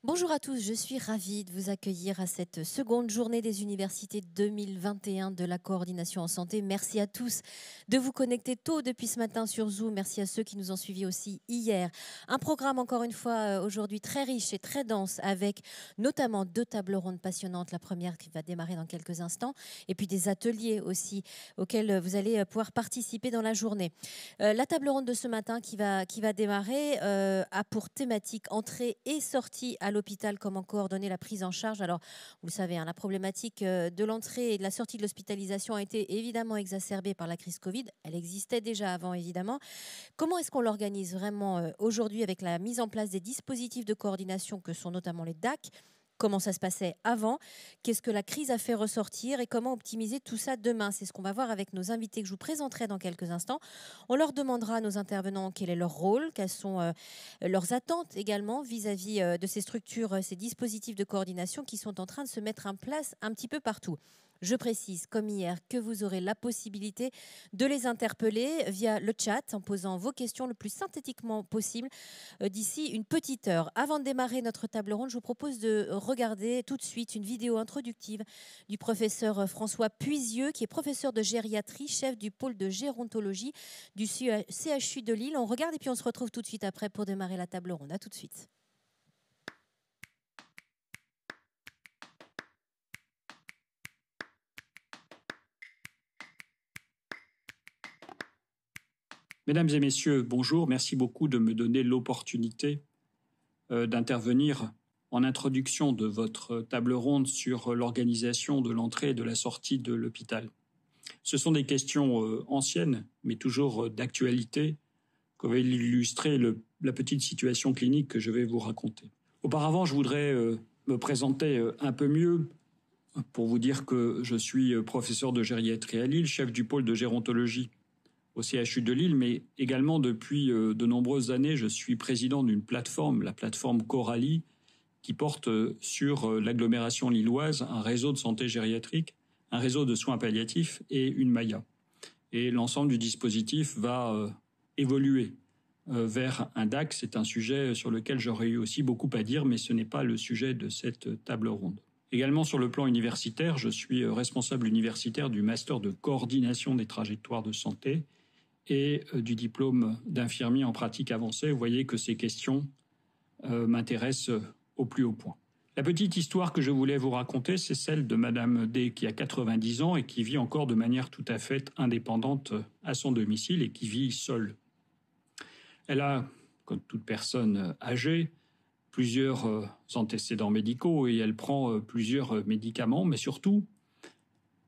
Bonjour à tous, je suis ravie de vous accueillir à cette seconde journée des universités 2021 de la coordination en santé. Merci à tous de vous connecter tôt depuis ce matin sur Zoom. Merci à ceux qui nous ont suivis aussi hier. Un programme encore une fois aujourd'hui très riche et très dense avec notamment 2 tables rondes passionnantes. La première qui va démarrer dans quelques instants et puis des ateliers aussi auxquels vous allez pouvoir participer dans la journée. La table ronde de ce matin qui va démarrer a pour thématique entrée et sortie à l'hôpital, comment coordonner la prise en charge. Alors, vous le savez, la problématique de l'entrée et de la sortie de l'hospitalisation a été évidemment exacerbée par la crise Covid. Elle existait déjà avant, évidemment. Comment est-ce qu'on l'organise vraiment aujourd'hui avec la mise en place des dispositifs de coordination que sont notamment les DAC ? Comment ça se passait avant, qu'est-ce que la crise a fait ressortir et comment optimiser tout ça demain. C'est ce qu'on va voir avec nos invités que je vous présenterai dans quelques instants. On leur demandera à nos intervenants quel est leur rôle, quelles sont leurs attentes également vis-à-vis de ces structures, ces dispositifs de coordination qui sont en train de se mettre en place un petit peu partout. Je précise, comme hier, que vous aurez la possibilité de les interpeller via le chat en posant vos questions le plus synthétiquement possible d'ici une petite heure. Avant de démarrer notre table ronde, je vous propose de regarder tout de suite une vidéo introductive du professeur François Puisieux, qui est professeur de gériatrie, chef du pôle de gérontologie du CHU de Lille. On regarde et puis on se retrouve tout de suite après pour démarrer la table ronde. À tout de suite. Mesdames et messieurs, bonjour. Merci beaucoup de me donner l'opportunité d'intervenir en introduction de votre table ronde sur l'organisation de l'entrée et de la sortie de l'hôpital. Ce sont des questions anciennes, mais toujours d'actualité, qui va illustrer la petite situation clinique que je vais vous raconter. Auparavant, je voudrais me présenter un peu mieux pour vous dire que je suis professeur de gériatrie à Lille, chef du pôle de gérontologie au CHU de Lille, mais également depuis de nombreuses années, je suis président d'une plateforme, la plateforme Coralie, qui porte sur l'agglomération lilloise un réseau de santé gériatrique, un réseau de soins palliatifs et une MAIA. Et l'ensemble du dispositif va évoluer vers un DAC. C'est un sujet sur lequel j'aurais eu aussi beaucoup à dire, mais ce n'est pas le sujet de cette table ronde. Également sur le plan universitaire, je suis responsable universitaire du master de coordination des trajectoires de santé et du diplôme d'infirmier en pratique avancée. Vous voyez que ces questions m'intéressent au plus haut point. La petite histoire que je voulais vous raconter, c'est celle de Madame D qui a 90 ans et qui vit encore de manière tout à fait indépendante à son domicile et qui vit seule. Elle a, comme toute personne âgée, plusieurs antécédents médicaux et elle prend plusieurs médicaments, mais surtout,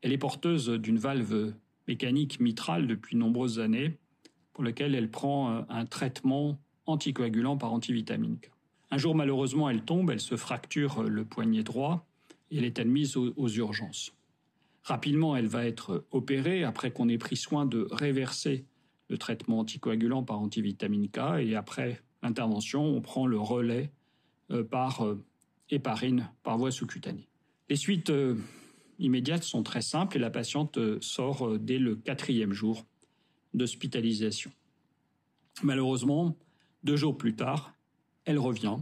elle est porteuse d'une valve mécanique mitrale depuis de nombreuses années, pour lequel elle prend un traitement anticoagulant par antivitamine K. Un jour, malheureusement, elle tombe, elle se fracture le poignet droit et elle est admise aux urgences. Rapidement, elle va être opérée après qu'on ait pris soin de réverser le traitement anticoagulant par antivitamine K et après l'intervention, on prend le relais par héparine, par voie sous-cutanée. Les suites immédiates sont très simples et la patiente sort dès le 4e jour d'hospitalisation. Malheureusement, 2 jours plus tard, elle revient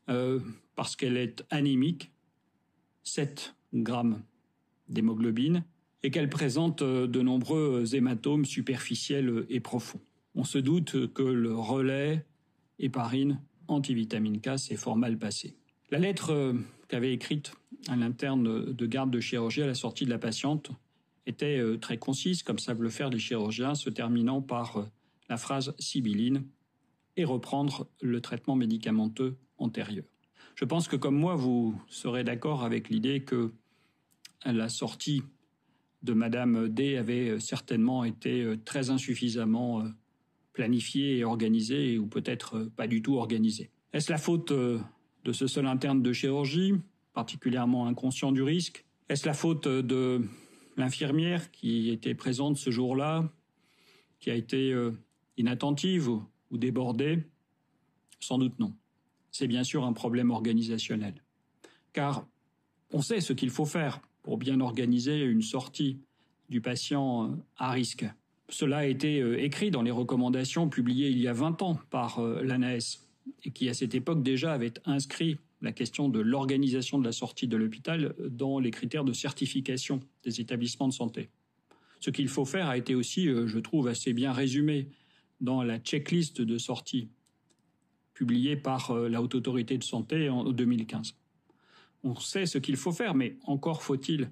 parce qu'elle est anémique, 7 grammes d'hémoglobine, et qu'elle présente de nombreux hématomes superficiels et profonds. On se doute que le relais héparine antivitamine K s'est fort mal passé. La lettre qu'avait écrite un interne de garde de chirurgie à la sortie de la patiente était très concise, comme savent le faire les chirurgiens, se terminant par la phrase sibylline et reprendre le traitement médicamenteux antérieur. Je pense que comme moi, vous serez d'accord avec l'idée que la sortie de Madame D avait certainement été très insuffisamment planifiée et organisée, ou peut-être pas du tout organisée. Est-ce la faute de ce seul interne de chirurgie, particulièrement inconscient du risque? Est-ce la faute de l'infirmière qui était présente ce jour-là, qui a été inattentive ou débordée? Sans doute non. C'est bien sûr un problème organisationnel. Car on sait ce qu'il faut faire pour bien organiser une sortie du patient à risque. Cela a été écrit dans les recommandations publiées il y a 20 ans par l'ANAS et qui, à cette époque, déjà avait inscrit la question de l'organisation de la sortie de l'hôpital dans les critères de certification des établissements de santé. Ce qu'il faut faire a été aussi, je trouve, assez bien résumé dans la checklist de sortie publiée par la Haute Autorité de Santé en 2015. On sait ce qu'il faut faire, mais encore faut-il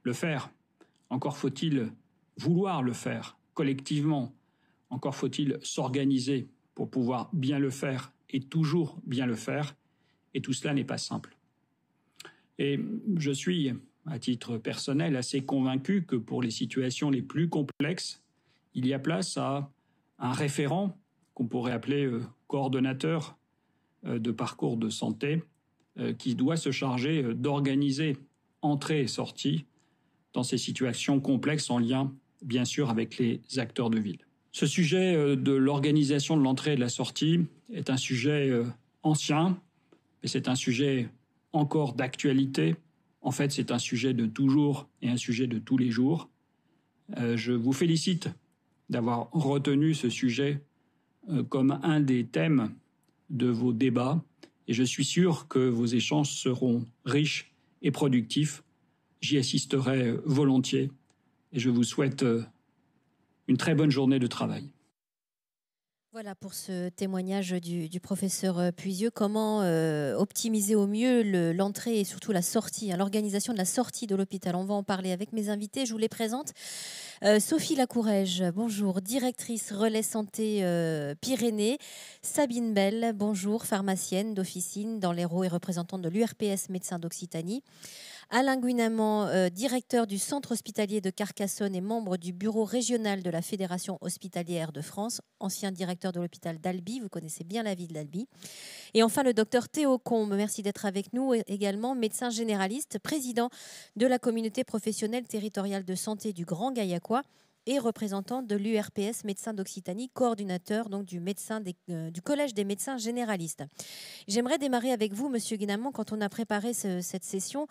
le faire. Encore faut-il vouloir le faire collectivement. Encore faut-il s'organiser pour pouvoir bien le faire et toujours bien le faire. Et tout cela n'est pas simple. Et je suis, à titre personnel, assez convaincu que pour les situations les plus complexes, il y a place à un référent qu'on pourrait appeler coordonnateur de parcours de santé, qui doit se charger d'organiser entrée et sortie dans ces situations complexes en lien, bien sûr, avec les acteurs de ville. Ce sujet de l'organisation de l'entrée et de la sortie est un sujet ancien, mais c'est un sujet encore d'actualité. En fait, c'est un sujet de toujours et un sujet de tous les jours. Je vous félicite d'avoir retenu ce sujet comme un des thèmes de vos débats et je suis sûr que vos échanges seront riches et productifs. J'y assisterai volontiers et je vous souhaite une très bonne journée de travail. Voilà pour ce témoignage du professeur Puisieux. Comment optimiser au mieux l'entrée et surtout la sortie, l'organisation de la sortie de l'hôpital. On va en parler avec mes invités. Je vous les présente. Sophie Lacourège, bonjour, directrice Relais Santé Pyrénées. Sabine Bell, bonjour, pharmacienne d'officine dans l'Hérault et représentante de l'URPS Médecins d'Occitanie. Alain Guinamant, directeur du centre hospitalier de Carcassonne et membre du bureau régional de la Fédération hospitalière de France, ancien directeur de l'hôpital d'Albi, vous connaissez bien la ville d'Albi. Et enfin le docteur Théo Combe, merci d'être avec nous, également médecin généraliste, président de la communauté professionnelle territoriale de santé du Grand Gaillacois et représentant de l'URPS Médecins d'Occitanie, coordinateur donc du Collège des médecins généralistes. J'aimerais démarrer avec vous, Monsieur Guinamant, quand on a préparé cette session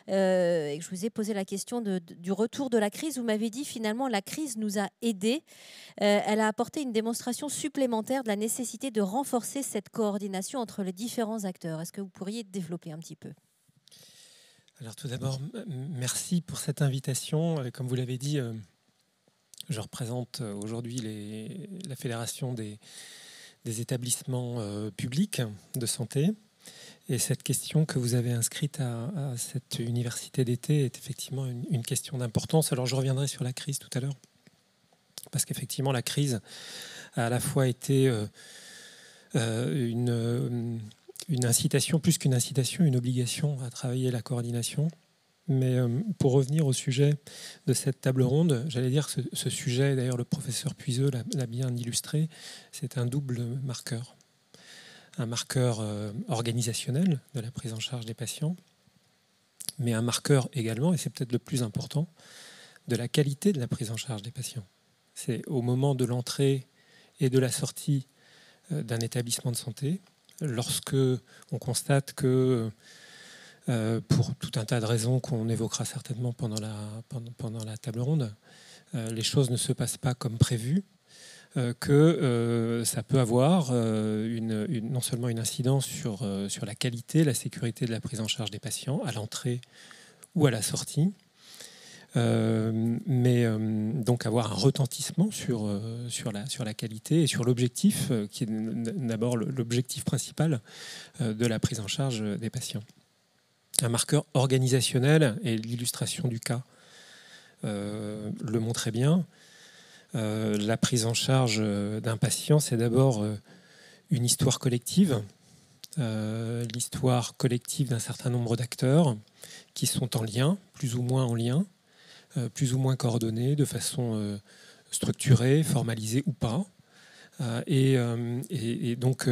et que je vous ai posé la question du retour de la crise. Vous m'avez dit finalement la crise nous a aidés. Elle a apporté une démonstration supplémentaire de la nécessité de renforcer cette coordination entre les différents acteurs. Est-ce que vous pourriez développer un petit peu ? Alors tout d'abord, merci pour cette invitation. Comme vous l'avez dit, je représente aujourd'hui la Fédération des établissements publics de santé. Et cette question que vous avez inscrite à cette université d'été est effectivement une question d'importance. Alors je reviendrai sur la crise tout à l'heure, parce qu'effectivement la crise a à la fois été une incitation, plus qu'une incitation, une obligation à travailler la coordination. Mais pour revenir au sujet de cette table ronde, j'allais dire que ce sujet, d'ailleurs le professeur Puiseux l'a bien illustré, c'est un double marqueur. Un marqueur organisationnel de la prise en charge des patients, mais un marqueur également, et c'est peut-être le plus important, de la qualité de la prise en charge des patients. C'est au moment de l'entrée et de la sortie d'un établissement de santé, lorsque on constate que pour tout un tas de raisons qu'on évoquera certainement pendant la table ronde, les choses ne se passent pas comme prévu, que ça peut avoir non seulement une incidence sur la qualité, la sécurité de la prise en charge des patients à l'entrée ou à la sortie, mais donc avoir un retentissement sur la qualité et sur l'objectif, qui est d'abord l'objectif principal de la prise en charge des patients. Un marqueur organisationnel, et l'illustration du cas le montrait bien. La prise en charge d'un patient, c'est d'abord une histoire collective, l'histoire collective d'un certain nombre d'acteurs qui sont en lien, plus ou moins en lien, plus ou moins coordonnés, de façon structurée, formalisée ou pas. Et donc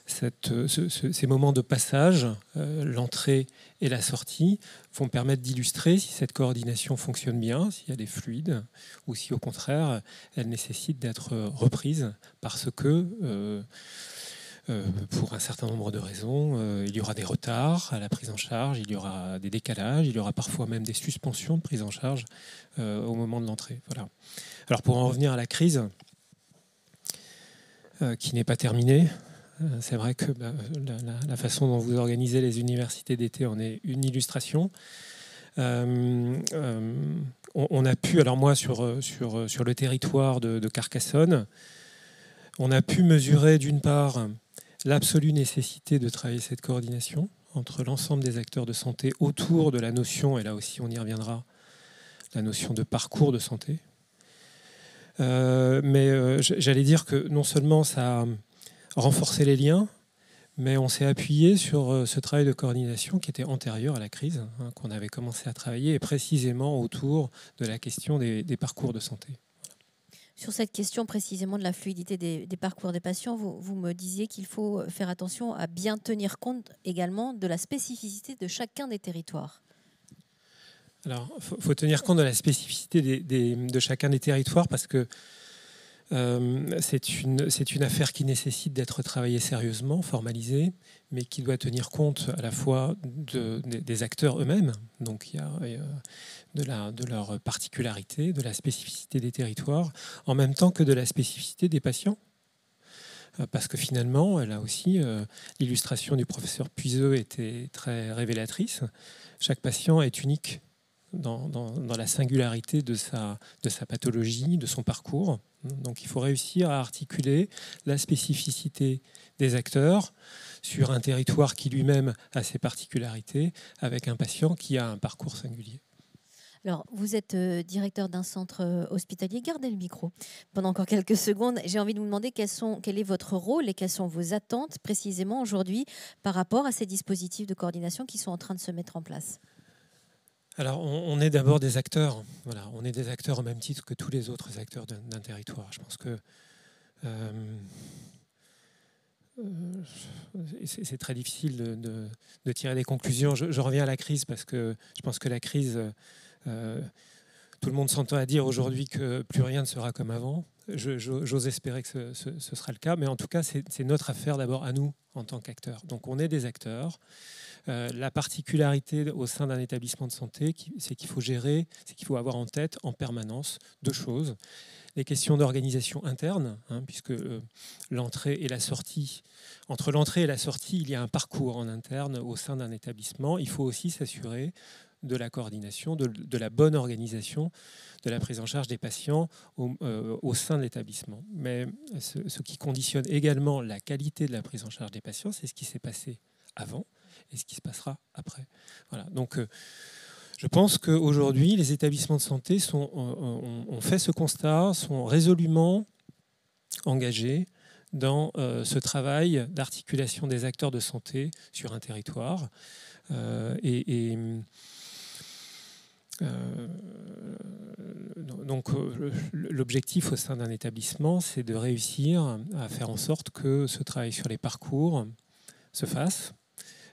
ces moments de passage, l'entrée et la sortie, vont permettre d'illustrer si cette coordination fonctionne bien, s'il y a des fluides, ou si au contraire elle nécessite d'être reprise parce que pour un certain nombre de raisons, il y aura des retards à la prise en charge, il y aura des décalages, il y aura parfois même des suspensions de prise en charge au moment de l'entrée. Voilà. Alors pour en revenir à la crise, qui n'est pas terminée, C'est vrai que la façon dont vous organisez les universités d'été en est une illustration. On a pu, alors moi sur le territoire de Carcassonne, on a pu mesurer d'une part l'absolue nécessité de travailler cette coordination entre l'ensemble des acteurs de santé autour de la notion, et là aussi on y reviendra, la notion de parcours de santé. Mais j'allais dire que non seulement ça a renforcé les liens, mais on s'est appuyé sur ce travail de coordination qui était antérieur à la crise, qu'on avait commencé à travailler, et précisément autour de la question des parcours de santé. Sur cette question précisément de la fluidité des parcours des patients, vous me disiez qu'il faut faire attention à bien tenir compte également de la spécificité de chacun des territoires. Alors, il faut tenir compte de la spécificité de chacun des territoires parce que c'est une affaire qui nécessite d'être travaillée sérieusement, formalisée, mais qui doit tenir compte à la fois des acteurs eux-mêmes, donc il y a de leur particularité, de la spécificité des territoires, en même temps que de la spécificité des patients. Parce que finalement, là aussi, l'illustration du professeur Puiseux était très révélatrice. Chaque patient est unique dans la singularité de sa pathologie, de son parcours. Donc il faut réussir à articuler la spécificité des acteurs sur un territoire qui lui-même a ses particularités avec un patient qui a un parcours singulier. Alors, vous êtes directeur d'un centre hospitalier. Gardez le micro pendant encore quelques secondes. J'ai envie de vous demander quel est votre rôle et quelles sont vos attentes précisément aujourd'hui par rapport à ces dispositifs de coordination qui sont en train de se mettre en place. Alors, on est d'abord des acteurs. Voilà, on est des acteurs au même titre que tous les autres acteurs d'un territoire. Je pense que c'est très difficile de tirer des conclusions. Je reviens à la crise parce que je pense que la crise, tout le monde s'entend à dire aujourd'hui que plus rien ne sera comme avant. J'ose espérer que ce sera le cas, mais en tout cas, c'est notre affaire d'abord à nous en tant qu'acteurs. Donc, on est des acteurs. La particularité au sein d'un établissement de santé, c'est qu'il faut gérer, c'est qu'il faut avoir en tête en permanence deux choses. Les questions d'organisation interne, puisque l'entrée et la sortie, entre l'entrée et la sortie, il y a un parcours en interne au sein d'un établissement. Il faut aussi s'assurer de la coordination, de la bonne organisation de la prise en charge des patients au sein de l'établissement. Mais ce qui conditionne également la qualité de la prise en charge des patients, c'est ce qui s'est passé avant et ce qui se passera après. Voilà. Donc, je pense qu'aujourd'hui, les établissements de santé ont fait ce constat, sont résolument engagés dans ce travail d'articulation des acteurs de santé sur un territoire. Donc, l'objectif au sein d'un établissement, c'est de réussir à faire en sorte que ce travail sur les parcours se fasse.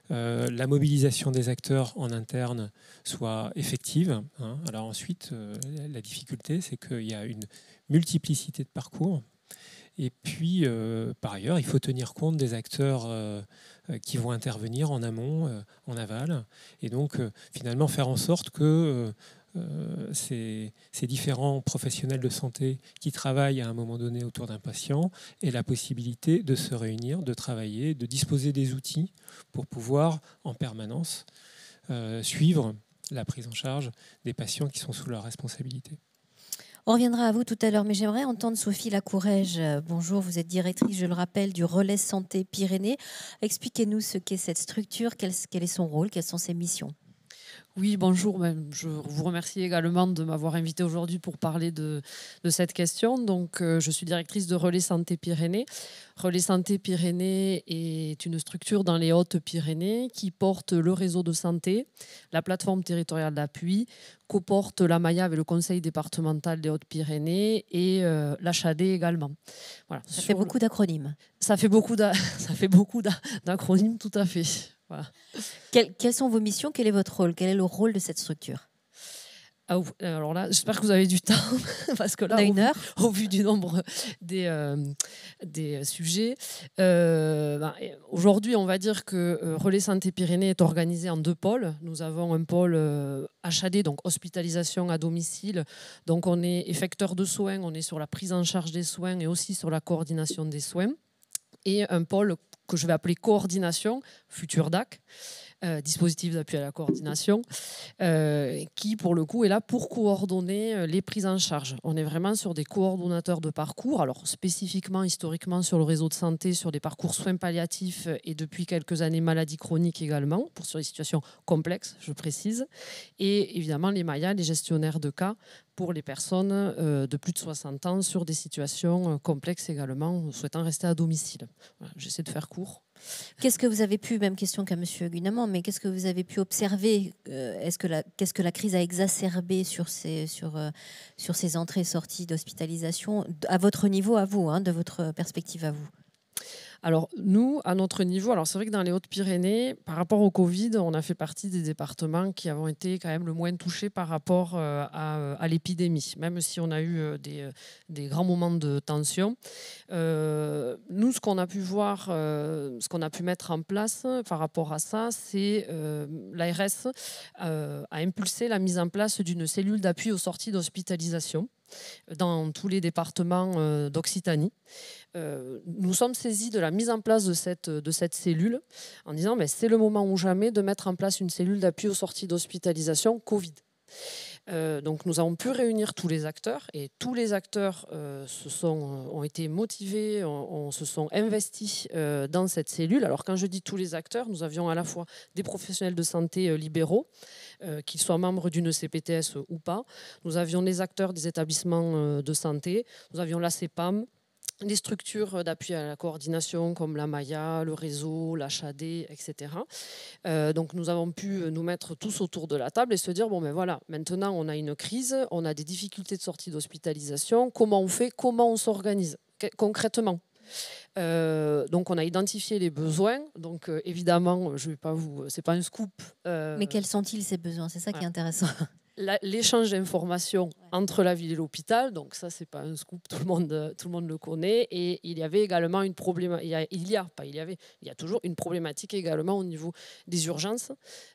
La mobilisation des acteurs en interne soit effective. Alors ensuite, la difficulté, c'est qu'il y a une multiplicité de parcours. Et puis, par ailleurs, il faut tenir compte des acteurs qui vont intervenir en amont, en aval. Et donc, finalement, faire en sorte que ces différents professionnels de santé qui travaillent à un moment donné autour d'un patient aient la possibilité de se réunir, de travailler, de disposer des outils pour pouvoir en permanence suivre la prise en charge des patients qui sont sous leur responsabilité. On reviendra à vous tout à l'heure, mais j'aimerais entendre Sophie Lacourège. Bonjour, vous êtes directrice, je le rappelle, du Relais Santé Pyrénées. Expliquez-nous ce qu'est cette structure, quel est son rôle, quelles sont ses missions. Oui, bonjour. Je vous remercie également de m'avoir invité aujourd'hui pour parler de cette question. Donc, je suis directrice de Relais Santé Pyrénées. Relais Santé Pyrénées est une structure dans les Hautes-Pyrénées qui porte le réseau de santé, la plateforme territoriale d'appui, co-porte la MAIA avec le conseil départemental des Hautes-Pyrénées et l'HAD également. Voilà. Ça fait beaucoup d'acronymes. Ça fait beaucoup d'acronymes, tout à fait. Voilà. Quelles sont vos missions? Quel est votre rôle? Quel est le rôle de cette structure? Alors là, j'espère que vous avez du temps, parce que là, on a une heure. Au vu du nombre des sujets, aujourd'hui, on va dire que Relais Santé Pyrénées est organisé en deux pôles. Nous avons un pôle HAD, donc hospitalisation à domicile. Donc, on est effecteur de soins, on est sur la prise en charge des soins et aussi sur la coordination des soins. Et un pôle que je vais appeler coordination, futur DAC, dispositif d'appui à la coordination, qui pour le coup est là pour coordonner les prises en charge. On est vraiment sur des coordonnateurs de parcours, alors spécifiquement, historiquement sur le réseau de santé, sur des parcours soins palliatifs et depuis quelques années maladies chroniques également, sur des situations complexes, je précise, et évidemment les MAIA, les gestionnaires de cas, pour les personnes de plus de 60 ans sur des situations complexes également, souhaitant rester à domicile. Voilà, j'essaie de faire court. Qu'est-ce que vous avez pu, même question qu'à M. Guinamant, mais qu'est-ce que vous avez pu observer qu'est-ce que la crise a exacerbé sur ces entrées-sorties d'hospitalisation, à votre niveau, à vous, de votre perspective à vous? Alors nous, à notre niveau, alors c'est vrai que dans les Hautes-Pyrénées, par rapport au Covid, on a fait partie des départements qui ont été quand même le moins touchés par rapport à l'épidémie, même si on a eu des grands moments de tension. Nous, ce qu'on a pu voir, ce qu'on a pu mettre en place par rapport à ça, c'est l'ARS a impulsé la mise en place d'une cellule d'appui aux sorties d'hospitalisation dans tous les départements d'Occitanie. Nous sommes saisis de la mise en place de cette cellule en disant c'est le moment ou jamais de mettre en place une cellule d'appui aux sorties d'hospitalisation Covid. Donc nous avons pu réunir tous les acteurs et tous les acteurs ont été motivés, se sont investis dans cette cellule. Alors quand je dis tous les acteurs, nous avions à la fois des professionnels de santé libéraux, qu'ils soient membres d'une CPTS ou pas. Nous avions les acteurs des établissements de santé, nous avions la CEPAM, les structures d'appui à la coordination comme la MAIA, le réseau, l'HAD, etc. Donc nous avons pu nous mettre tous autour de la table et se dire, voilà, maintenant on a une crise, on a des difficultés de sortie d'hospitalisation, comment on fait, comment on s'organise concrètement? Donc on a identifié les besoins. Donc évidemment, je vais pas c'est pas un scoop. Mais quels sont-ils ces besoins? C'est ça qui est intéressant. L'échange d'informations entre la ville et l'hôpital, donc ça c'est pas un scoop, tout le monde le connaît. Et il y avait également une problématique, il y a toujours une problématique également au niveau des urgences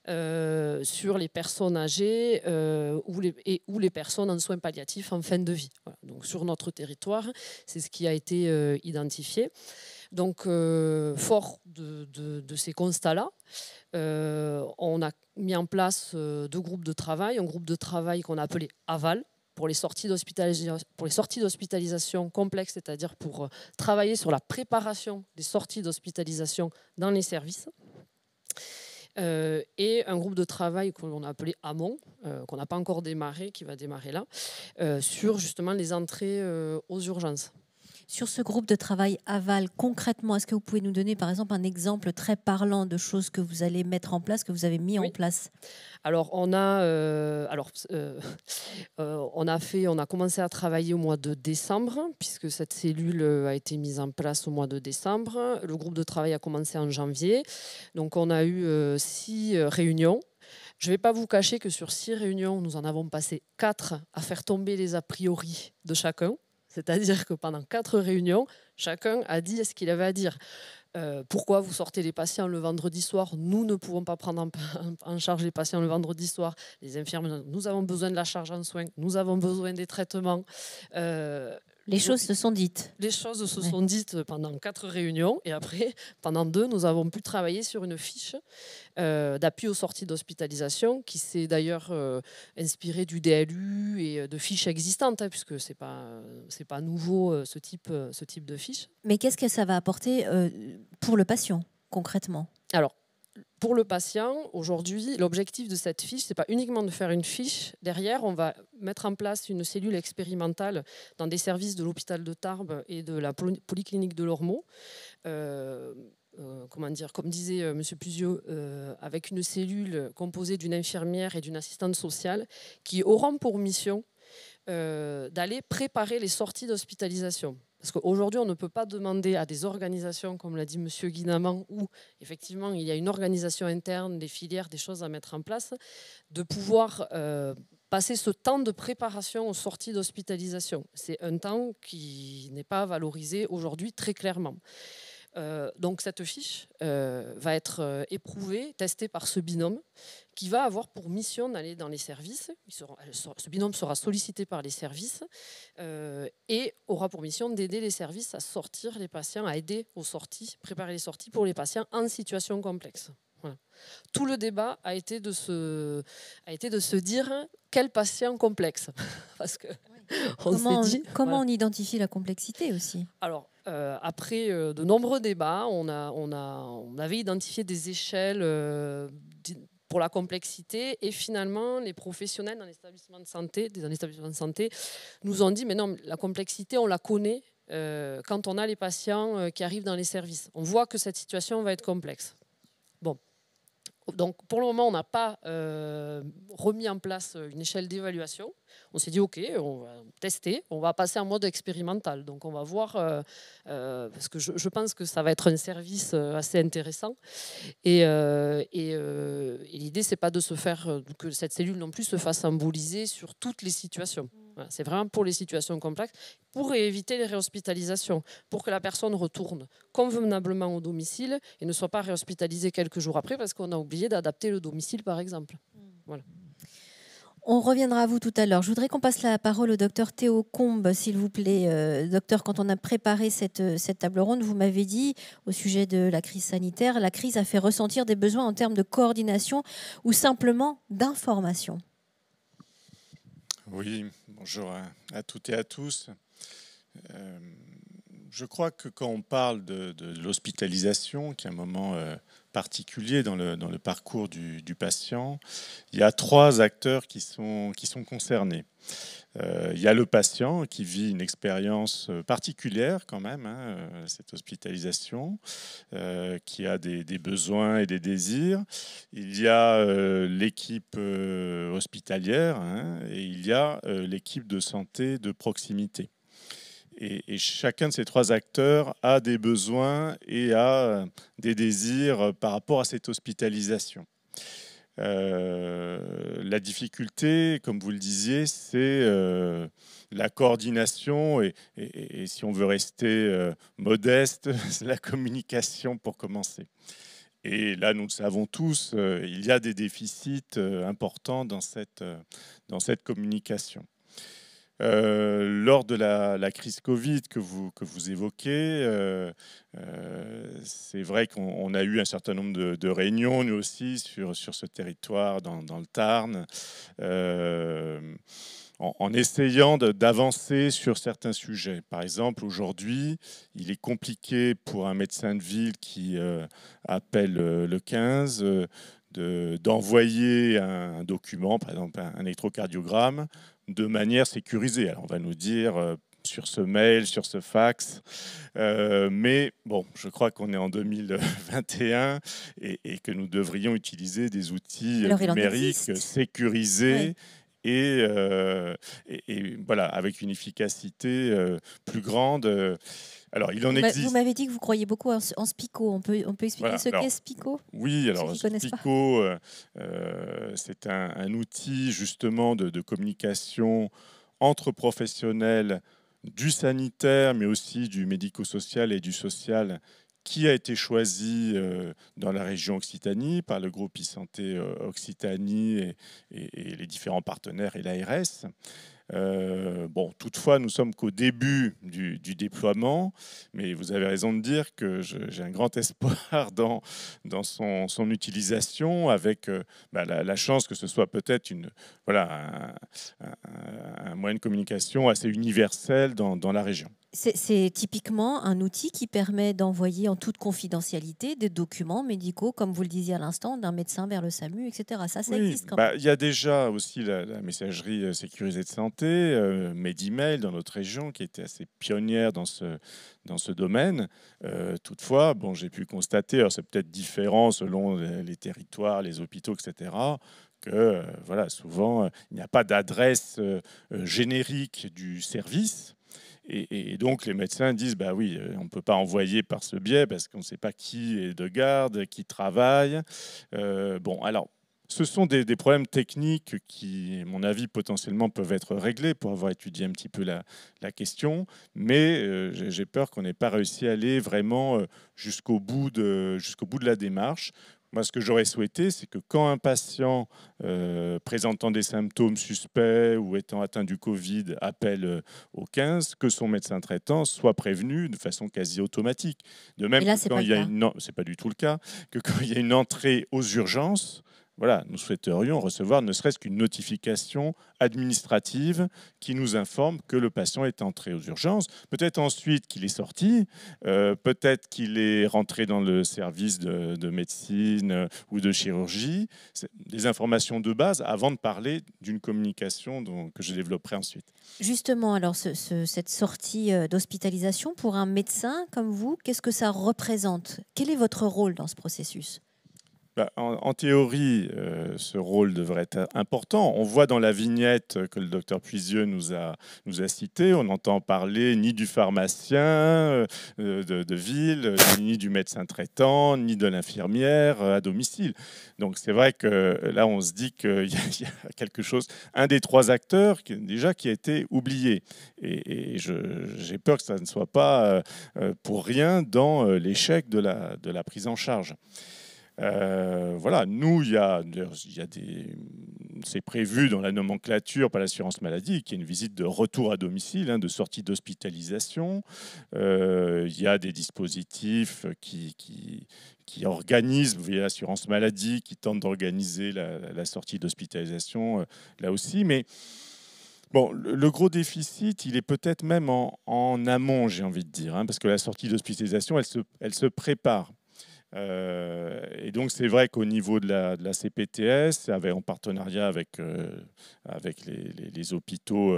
sur les personnes âgées ou les personnes en soins palliatifs en fin de vie. Voilà. Donc sur notre territoire, c'est ce qui a été identifié. Donc, fort de ces constats-là, on a mis en place deux groupes de travail. Un groupe de travail qu'on a appelé Aval, pour les sorties d'hospitalisation complexes, c'est-à-dire pour travailler sur la préparation des sorties d'hospitalisation dans les services. Et un groupe de travail qu'on a appelé Amont, qu'on n'a pas encore démarré, qui va démarrer là, sur justement les entrées aux urgences. Sur ce groupe de travail Aval, concrètement, est-ce que vous pouvez nous donner par exemple un exemple très parlant de choses que vous allez mettre en place, que vous avez mis en place? Alors on a commencé à travailler au mois de décembre, puisque cette cellule a été mise en place au mois de décembre. Le groupe de travail a commencé en janvier. Donc on a eu 6 réunions. Je ne vais pas vous cacher que sur 6 réunions, nous en avons passé 4 à faire tomber les a priori de chacun. C'est-à-dire que pendant 4 réunions, chacun a dit ce qu'il avait à dire. Pourquoi vous sortez les patients le vendredi soir? Nous ne pouvons pas prendre en charge les patients le vendredi soir. Les infirmiers, nous avons besoin de la charge en soins. Nous avons besoin des traitements. Les choses se sont dites. Les choses se sont dites pendant 4 réunions. Et après, pendant 2, nous avons pu travailler sur une fiche d'appui aux sorties d'hospitalisation qui s'est d'ailleurs inspirée du DLU et de fiches existantes, puisque c'est pas nouveau ce type de fiche. Mais qu'est-ce que ça va apporter pour le patient, concrètement? Alors, pour le patient, aujourd'hui, l'objectif de cette fiche, ce n'est pas uniquement de faire une fiche. Derrière, on va mettre en place une cellule expérimentale dans des services de l'hôpital de Tarbes et de la polyclinique de l'Ormeau. Comme disait M. Puzieux, avec une cellule composée d'une infirmière et d'une assistante sociale qui auront pour mission d'aller préparer les sorties d'hospitalisation. Parce qu'aujourd'hui, on ne peut pas demander à des organisations, comme l'a dit M. Guinamant, où effectivement il y a une organisation interne, des filières, des choses à mettre en place, de pouvoir passer ce temps de préparation aux sorties d'hospitalisation. C'est un temps qui n'est pas valorisé aujourd'hui très clairement. Donc cette fiche va être éprouvée, testée par ce binôme qui va avoir pour mission d'aller dans les services. Ce binôme sera sollicité par les services et aura pour mission d'aider les services à sortir les patients, à aider aux sorties, préparer les sorties pour les patients en situation complexe. Voilà. Tout le débat a été de se dire quel patient complexe. Parce que comment on identifie la complexité aussi? Alors, après de nombreux débats, on avait identifié des échelles pour la complexité et finalement, les professionnels dans les établissements de santé, nous ont dit mais non, la complexité, on la connaît quand on a les patients qui arrivent dans les services. On voit que cette situation va être complexe. Bon. Donc, pour le moment, on n'a pas remis en place une échelle d'évaluation. On s'est dit, OK, on va tester, on va passer en mode expérimental. Donc, on va voir, parce que je pense que ça va être un service assez intéressant. Et l'idée, ce n'est pas de se faire, que cette cellule non plus se fasse emboliser sur toutes les situations. Voilà, c'est vraiment pour les situations complexes, pour éviter les réhospitalisations, pour que la personne retourne convenablement au domicile et ne soit pas réhospitalisée quelques jours après parce qu'on a oublié d'adapter le domicile, par exemple. Voilà. On reviendra à vous tout à l'heure. Je voudrais qu'on passe la parole au docteur Théo Combe, s'il vous plaît. Docteur, quand on a préparé cette table ronde, vous m'avez dit, au sujet de la crise sanitaire, la crise a fait ressentir des besoins en termes de coordination ou simplement d'information. Oui, bonjour à toutes et à tous. Je crois que quand on parle de l'hospitalisation, qui est un moment particulier dans le parcours du patient, il y a 3 acteurs qui sont concernés. Il y a le patient qui vit une expérience particulière quand même, cette hospitalisation, qui a des besoins et des désirs. Il y a l'équipe hospitalière et il y a l'équipe de santé de proximité. Et chacun de ces 3 acteurs a des besoins et a des désirs par rapport à cette hospitalisation. La difficulté, comme vous le disiez, c'est la coordination et si on veut rester modeste, c'est la communication pour commencer. Et là, nous le savons tous, il y a des déficits importants dans cette communication. Lors de la crise Covid que vous évoquez, c'est vrai qu'on a eu un certain nombre de réunions, nous aussi, sur ce territoire, dans le Tarn, en essayant d'avancer sur certains sujets. Par exemple, aujourd'hui, il est compliqué pour un médecin de ville qui appelle le 15 d'envoyer un document, par exemple un électrocardiogramme, de manière sécurisée. Alors on va nous dire sur ce mail, sur ce fax, mais bon, je crois qu'on est en 2021 et que nous devrions utiliser des outils numériques sécurisés. Oui. Et voilà, avec une efficacité plus grande. Alors, il en existe. Vous m'avez dit que vous croyez beaucoup en Spico. On peut expliquer ce qu'est Spico? Oui, alors Spico, c'est un outil justement de communication entre professionnels du sanitaire, mais aussi du médico-social et du social, qui a été choisi dans la région Occitanie par le groupe e-santé Occitanie et les différents partenaires et l'ARS. Bon, toutefois, nous sommes qu'au début du déploiement, mais vous avez raison de dire que j'ai un grand espoir dans son utilisation, avec la chance que ce soit peut-être un moyen de communication assez universel dans la région. C'est typiquement un outil qui permet d'envoyer en toute confidentialité des documents médicaux, comme vous le disiez à l'instant, d'un médecin vers le SAMU, etc. Ça existe quand même. Il y a déjà aussi la messagerie sécurisée de santé, Medimail dans notre région, qui était assez pionnière dans ce domaine. Toutefois, j'ai pu constater, alors c'est peut-être différent selon les territoires, les hôpitaux, etc., que souvent, il n'y a pas d'adresse générique du service. Et donc les médecins disent oui, on ne peut pas envoyer par ce biais parce qu'on ne sait pas qui est de garde, qui travaille. Alors Ce sont des problèmes techniques qui, à mon avis, potentiellement peuvent être réglés pour avoir étudié un petit peu la question, mais j'ai peur qu'on n'ait pas réussi à aller vraiment jusqu'au bout de la démarche. Moi, ce que j'aurais souhaité, c'est que quand un patient présentant des symptômes suspects ou étant atteint du Covid appelle au 15, que son médecin traitant soit prévenu de façon quasi automatique. De même là, que quand il y a c'est pas du tout le cas, que quand il y a une entrée aux urgences, voilà, nous souhaiterions recevoir ne serait-ce qu'une notification administrative qui nous informe que le patient est entré aux urgences. Peut-être ensuite qu'il est sorti, peut-être qu'il est rentré dans le service de médecine ou de chirurgie. C'est des informations de base avant de parler d'une communication que je développerai ensuite. Justement, alors cette sortie d'hospitalisation pour un médecin comme vous, qu'est-ce que ça représente? Quel est votre rôle dans ce processus? En théorie, ce rôle devrait être important. On voit dans la vignette que le docteur Puisieux nous a citée, on n'entend parler ni du pharmacien de ville, ni du médecin traitant, ni de l'infirmière à domicile. Donc c'est vrai que là, on se dit qu'il y a quelque chose, un des trois acteurs qui a été oublié. Et j'ai peur que ça ne soit pas pour rien dans l'échec de la prise en charge. Voilà, nous, c'est prévu dans la nomenclature par l'assurance maladie qu'il y ait une visite de retour à domicile, de sortie d'hospitalisation. Il y a des dispositifs qui organisent, via l'assurance maladie, qui tentent d'organiser la sortie d'hospitalisation là aussi. Mais bon, le gros déficit, il est peut-être même en amont, j'ai envie de dire, parce que la sortie d'hospitalisation, elle se prépare. Et donc c'est vrai qu'au niveau de la CPTS, en partenariat avec les hôpitaux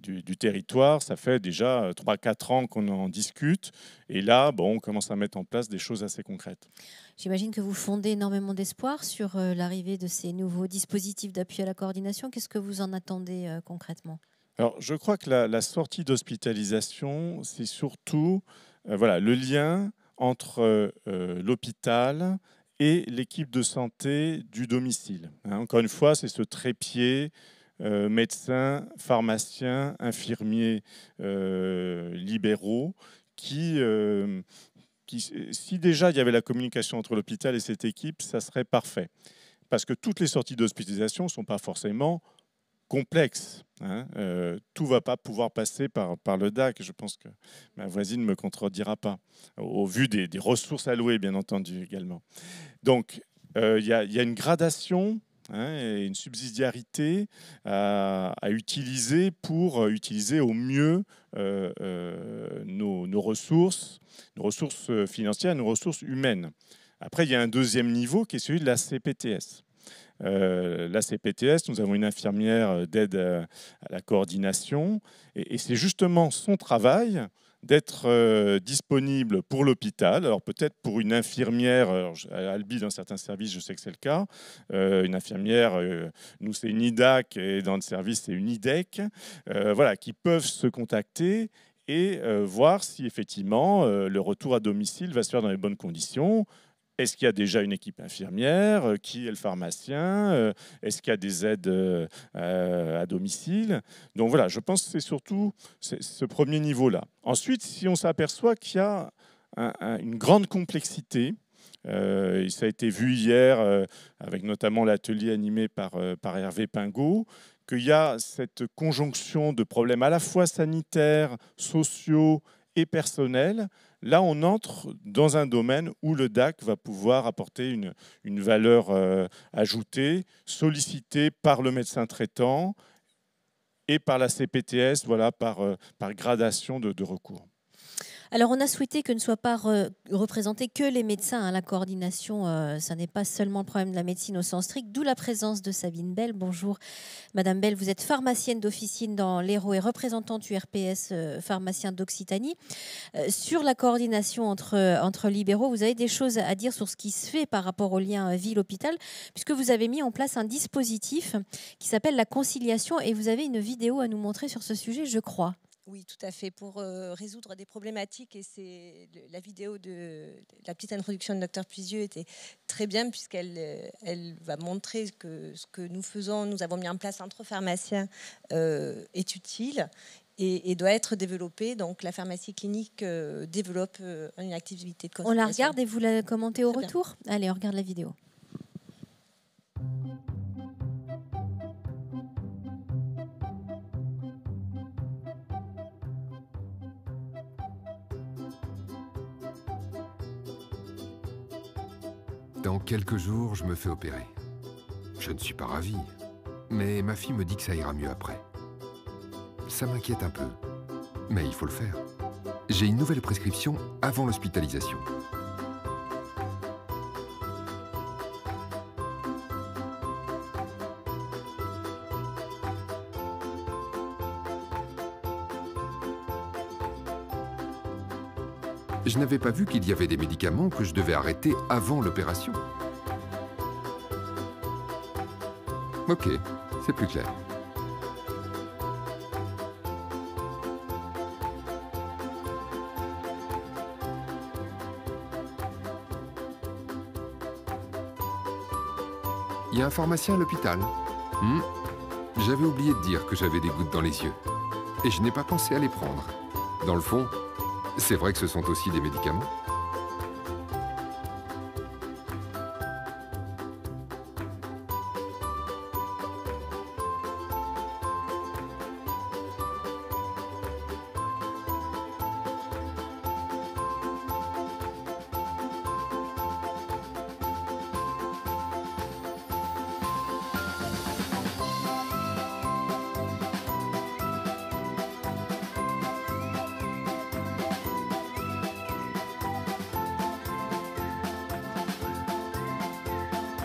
du territoire, ça fait déjà 3-4 ans qu'on en discute. Et là, on commence à mettre en place des choses assez concrètes. J'imagine que vous fondez énormément d'espoir sur l'arrivée de ces nouveaux dispositifs d'appui à la coordination. Qu'est-ce que vous en attendez concrètement? Alors, je crois que la sortie d'hospitalisation, c'est surtout le lien entre l'hôpital et l'équipe de santé du domicile. Encore une fois, c'est ce trépied médecins, pharmaciens, infirmiers libéraux qui, si déjà il y avait la communication entre l'hôpital et cette équipe, ça serait parfait. Parce que toutes les sorties d'hospitalisation ne sont pas forcément complexe. Tout ne va pas pouvoir passer par le DAC. Je pense que ma voisine ne me contredira pas, au vu des ressources allouées, bien entendu, également. Donc, il y a une gradation et une subsidiarité à utiliser pour utiliser au mieux nos ressources financières, nos ressources humaines. Après, il y a un deuxième niveau qui est celui de la CPTS. La CPTS, nous avons une infirmière d'aide à la coordination et c'est justement son travail d'être disponible pour l'hôpital. Alors peut-être pour une infirmière, à Albi dans certains services, je sais que c'est le cas, une infirmière, nous c'est une IDAC et dans le service c'est une IDEC, qui peuvent se contacter et voir si effectivement le retour à domicile va se faire dans les bonnes conditions. Est-ce qu'il y a déjà une équipe infirmière? Qui est le pharmacien? Est-ce qu'il y a des aides à domicile? Donc voilà, je pense que c'est surtout ce premier niveau-là. Ensuite, si on s'aperçoit qu'il y a une grande complexité, ça a été vu hier avec notamment l'atelier animé par Hervé Pingot, qu'il y a cette conjonction de problèmes à la fois sanitaires, sociaux et personnels. Là, on entre dans un domaine où le DAC va pouvoir apporter une valeur ajoutée, sollicitée par le médecin traitant et par la CPTS, par gradation de recours. Alors, on a souhaité que ne soient pas représentés que les médecins. La coordination, ça n'est pas seulement le problème de la médecine au sens strict, d'où la présence de Sabine Bell. Bonjour, Madame Bell. Vous êtes pharmacienne d'officine dans l'Hérault et représentante URPS, pharmacien d'Occitanie. Sur la coordination entre libéraux, vous avez des choses à dire sur ce qui se fait par rapport au lien ville-hôpital, puisque vous avez mis en place un dispositif qui s'appelle la conciliation et vous avez une vidéo à nous montrer sur ce sujet, je crois. Oui, tout à fait, pour résoudre des problématiques. Et c'est la vidéo de la petite introduction de Dr Puisieux était très bien, puisqu'elle elle va montrer que ce que nous faisons, nous avons mis en place entre pharmaciens, est utile et doit être développé. Donc la pharmacie clinique développe une activité de consultation. On la regarde et vous la commentez au Très bien. retour. Allez, on regarde la vidéo. Dans quelques jours, je me fais opérer. Je ne suis pas ravi, mais ma fille me dit que ça ira mieux après. Ça m'inquiète un peu, mais il faut le faire. J'ai une nouvelle prescription avant l'hospitalisation. Je n'avais pas vu qu'il y avait des médicaments que je devais arrêter avant l'opération. Ok, c'est plus clair. Il y a un pharmacien à l'hôpital. J'avais oublié de dire que j'avais des gouttes dans les yeux. Et je n'ai pas pensé à les prendre. Dans le fond, c'est vrai que ce sont aussi des médicaments.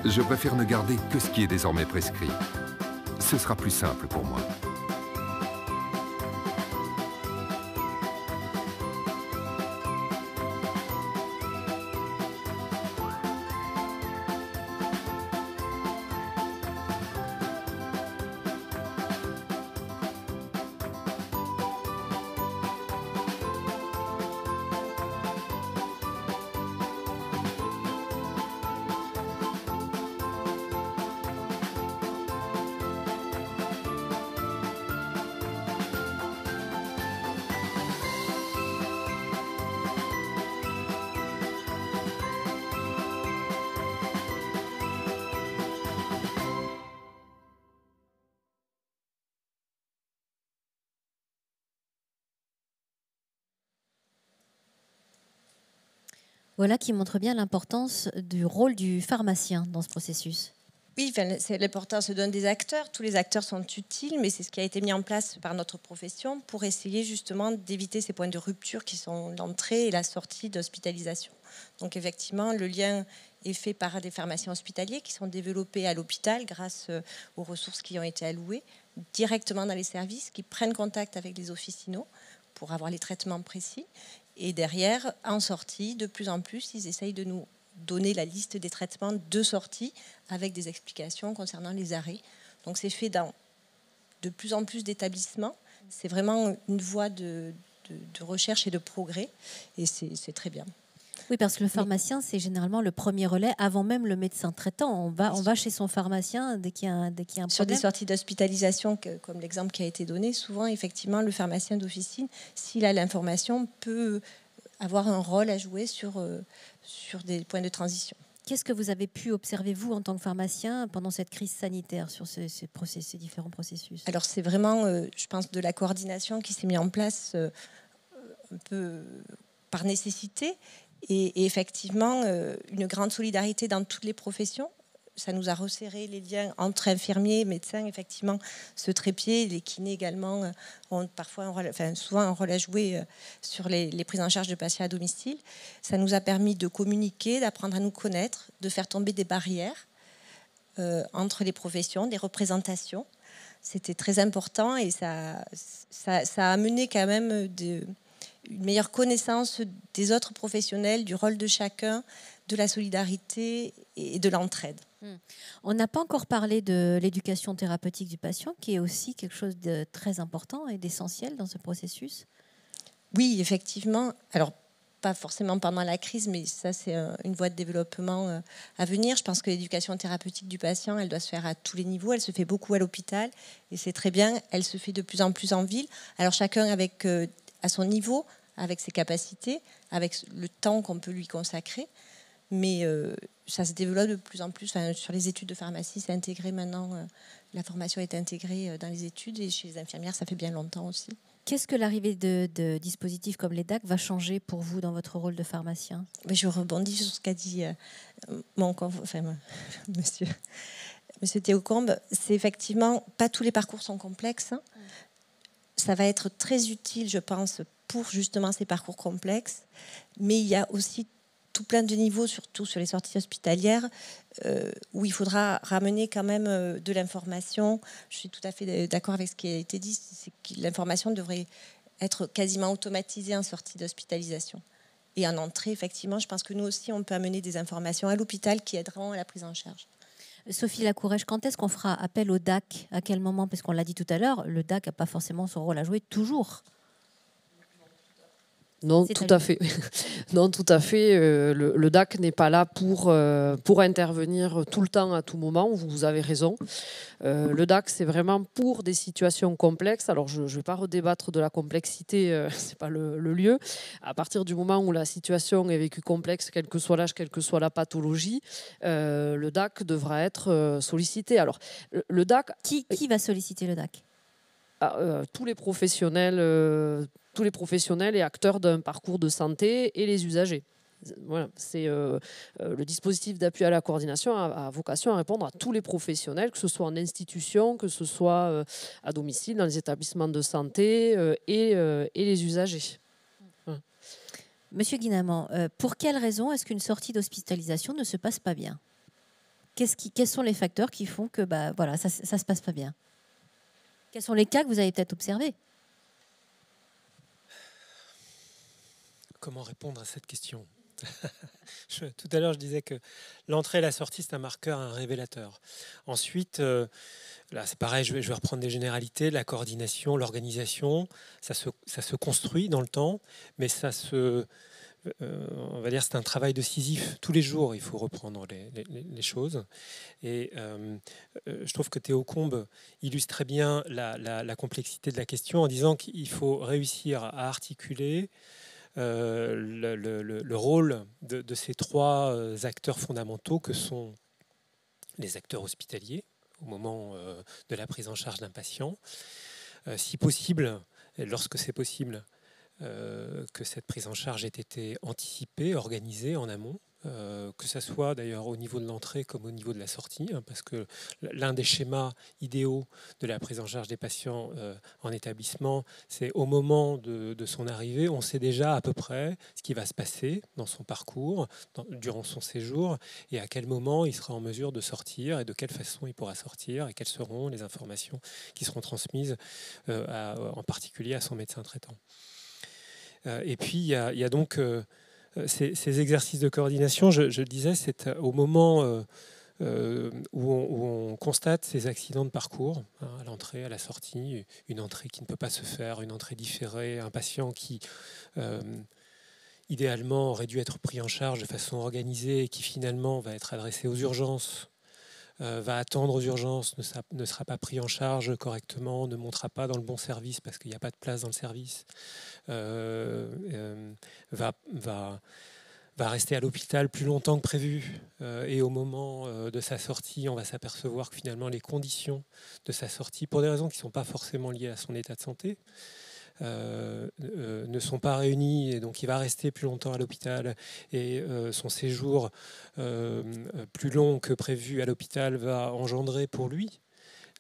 Je préfère ne garder que ce qui est désormais prescrit. Ce sera plus simple pour moi. Voilà qui montre bien l'importance du rôle du pharmacien dans ce processus. Oui, c'est l'importance d'un des acteurs. Tous les acteurs sont utiles, mais c'est ce qui a été mis en place par notre profession pour essayer justement d'éviter ces points de rupture qui sont l'entrée et la sortie d'hospitalisation. Donc effectivement, le lien est fait par des pharmaciens hospitaliers qui sont développés à l'hôpital grâce aux ressources qui ont été allouées, directement dans les services, qui prennent contact avec les officinaux pour avoir les traitements précis. Et derrière, en sortie, de plus en plus, ils essayent de nous donner la liste des traitements de sortie avec des explications concernant les arrêts. Donc c'est fait dans de plus en plus d'établissements. C'est vraiment une voie de recherche et de progrès. Et c'est très bien. Oui, parce que le pharmacien, c'est généralement le premier relais avant même le médecin traitant. On va chez son pharmacien dès qu'il y a un problème. Sur des sorties d'hospitalisation, comme l'exemple qui a été donné, souvent, effectivement, le pharmacien d'officine, s'il a l'information, peut avoir un rôle à jouer sur des points de transition. Qu'est-ce que vous avez pu observer, vous, en tant que pharmacien, pendant cette crise sanitaire sur ces différents processus? Alors, c'est vraiment, je pense, de la coordination qui s'est mise en place un peu par nécessité. Et effectivement, une grande solidarité dans toutes les professions. Ça nous a resserré les liens entre infirmiers et médecins. Effectivement, ce trépied, les kinés également ont parfois souvent un rôle à jouer sur les prises en charge de patients à domicile. Ça nous a permis de communiquer, d'apprendre à nous connaître, de faire tomber des barrières entre les professions, des représentations. C'était très important et ça a amené quand même une meilleure connaissance des autres professionnels, du rôle de chacun, de la solidarité et de l'entraide. On n'a pas encore parlé de l'éducation thérapeutique du patient, qui est aussi quelque chose de très important et d'essentiel dans ce processus. Oui, effectivement. Alors, pas forcément pendant la crise, mais ça, c'est une voie de développement à venir. Je pense que l'éducation thérapeutique du patient, elle doit se faire à tous les niveaux. Elle se fait beaucoup à l'hôpital, et c'est très bien. Elle se fait de plus en plus en ville. Alors, chacun avec, à son niveau, avec ses capacités, avec le temps qu'on peut lui consacrer. Mais ça se développe de plus en plus. Enfin, sur les études de pharmacie, c'est intégré maintenant. La formation est intégrée dans les études, et chez les infirmières, ça fait bien longtemps aussi. Qu'est-ce que l'arrivée de dispositifs comme les DAC va changer pour vous dans votre rôle de pharmacien? Je rebondis sur ce qu'a dit monsieur Théocombe. C'est effectivement, pas tous les parcours sont complexes. Ça va être très utile, je pense, pour justement ces parcours complexes. Mais il y a aussi tout plein de niveaux, surtout sur les sorties hospitalières, où il faudra ramener quand même de l'information. Je suis tout à fait d'accord avec ce qui a été dit, c'est que l'information devrait être quasiment automatisée en sortie d'hospitalisation. Et en entrée, effectivement, je pense que nous aussi, on peut amener des informations à l'hôpital qui aideront à la prise en charge. Sophie Lacourèche, quand est-ce qu'on fera appel au DAC? À quel moment? Parce qu'on l'a dit tout à l'heure, le DAC n'a pas forcément son rôle à jouer toujours. Non, tout à fait. Non, tout à fait. Le DAC n'est pas là pour intervenir tout le temps, à tout moment. Vous avez raison. Le DAC, c'est vraiment pour des situations complexes. Alors, je ne vais pas redébattre de la complexité, ce n'est pas le lieu. À partir du moment où la situation est vécue complexe, quel que soit l'âge, quelle que soit la pathologie, le DAC devra être sollicité. Alors, le DAC... Qui va solliciter le DAC? Tous les professionnels et acteurs d'un parcours de santé et les usagers. Voilà, c'est le dispositif d'appui à la coordination a vocation à répondre à tous les professionnels, que ce soit en institution, que ce soit à domicile, dans les établissements de santé et les usagers. Monsieur Guinamant, pour quelles raisons est-ce qu'une sortie d'hospitalisation ne se passe pas bien? Quels sont les facteurs qui font que ça ne se passe pas bien? Quels sont les cas que vous avez peut-être observés? Comment répondre à cette question? Tout à l'heure, je disais que l'entrée et la sortie, c'est un marqueur, un révélateur. Ensuite, là, c'est pareil, je vais reprendre des généralités. La coordination, l'organisation, ça se construit dans le temps, mais on va dire c'est un travail de Sisyphe. Tous les jours, il faut reprendre les choses. Et je trouve que Théocombe illustre très bien la complexité de la question en disant qu'il faut réussir à articuler le rôle de ces trois acteurs fondamentaux que sont les acteurs hospitaliers au moment de la prise en charge d'un patient. Si possible, et lorsque c'est possible, que cette prise en charge ait été anticipée, organisée en amont, que ce soit d'ailleurs au niveau de l'entrée comme au niveau de la sortie, parce que l'un des schémas idéaux de la prise en charge des patients en établissement, c'est au moment de son arrivée, on sait déjà à peu près ce qui va se passer dans son parcours, durant son séjour, et à quel moment il sera en mesure de sortir, et de quelle façon il pourra sortir, et quelles seront les informations qui seront transmises en particulier à son médecin traitant. Et puis, il y a donc ces exercices de coordination, je le disais, c'est au moment où on constate ces accidents de parcours, à l'entrée, à la sortie, une entrée qui ne peut pas se faire, une entrée différée, un patient qui, idéalement, aurait dû être pris en charge de façon organisée et qui, finalement, va être adressé aux urgences, va attendre aux urgences, ne sera pas pris en charge correctement, ne montera pas dans le bon service parce qu'il n'y a pas de place dans le service, va rester à l'hôpital plus longtemps que prévu, et au moment de sa sortie, on va s'apercevoir que finalement les conditions de sa sortie, pour des raisons qui ne sont pas forcément liées à son état de santé, ne sont pas réunis, et donc il va rester plus longtemps à l'hôpital, et son séjour plus long que prévu à l'hôpital va engendrer pour lui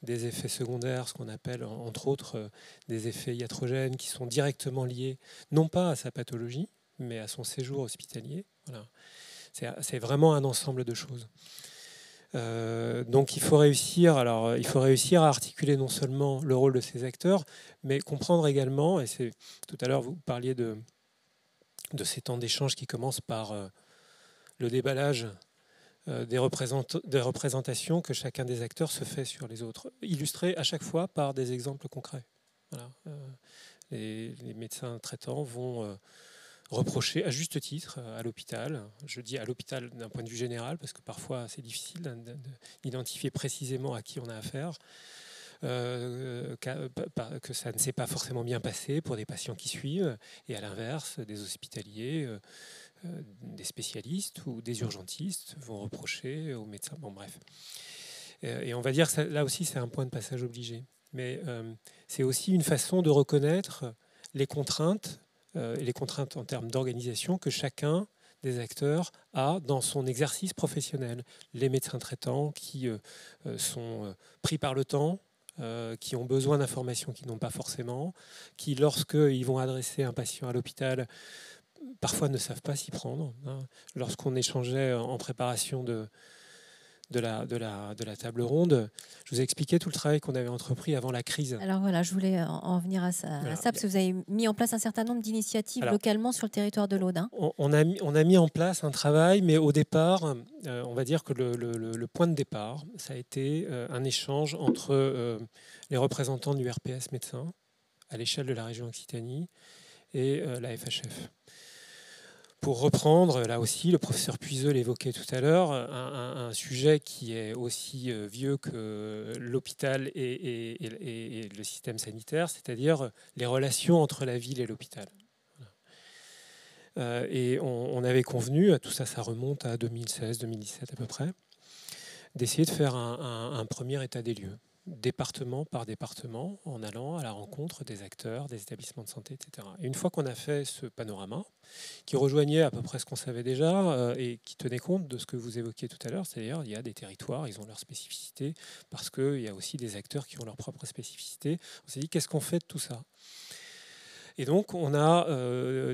des effets secondaires, ce qu'on appelle entre autres des effets iatrogènes qui sont directement liés non pas à sa pathologie mais à son séjour hospitalier. Voilà. C'est vraiment un ensemble de choses. Donc il faut réussir à articuler non seulement le rôle de ces acteurs, mais comprendre également, et c'est tout à l'heure vous parliez de ces temps d'échange qui commencent par le déballage des représentations que chacun des acteurs se fait sur les autres, illustrées à chaque fois par des exemples concrets. Voilà. Les médecins traitants vont reprocher à juste titre à l'hôpital, je dis à l'hôpital d'un point de vue général, parce que parfois c'est difficile d'identifier précisément à qui on a affaire, que ça ne s'est pas forcément bien passé pour des patients qui suivent, et à l'inverse, des hospitaliers, des spécialistes ou des urgentistes vont reprocher aux médecins. Bon, bref. Et on va dire que là aussi, c'est un point de passage obligé. Mais c'est aussi une façon de reconnaître les contraintes en termes d'organisation que chacun des acteurs a dans son exercice professionnel. Les médecins traitants qui sont pris par le temps, qui ont besoin d'informations qu'ils n'ont pas forcément, qui, lorsqu'ils vont adresser un patient à l'hôpital, parfois ne savent pas s'y prendre. Lorsqu'on échangeait en préparation de la table ronde, je vous ai expliqué tout le travail qu'on avait entrepris avant la crise. Alors voilà, je voulais en venir à ça, parce que vous avez mis en place un certain nombre d'initiatives localement sur le territoire de l'Aude. On a mis en place un travail, mais au départ, on va dire que le point de départ, ça a été un échange entre les représentants du RPS médecins à l'échelle de la région Occitanie et la FHF. Pour reprendre, là aussi, le professeur Puiseux l'évoquait tout à l'heure, un sujet qui est aussi vieux que l'hôpital et le système sanitaire, c'est-à-dire les relations entre la ville et l'hôpital. Et on avait convenu, tout ça, ça remonte à 2016-2017 à peu près, d'essayer de faire un premier état des lieux, département par département, en allant à la rencontre des acteurs, des établissements de santé, etc. Et une fois qu'on a fait ce panorama, qui rejoignait à peu près ce qu'on savait déjà et qui tenait compte de ce que vous évoquiez tout à l'heure, c'est-à-dire il y a des territoires, ils ont leur spécificité, parce qu'il y a aussi des acteurs qui ont leur propre spécificité. On s'est dit, qu'est-ce qu'on fait de tout ça ? Et donc, on a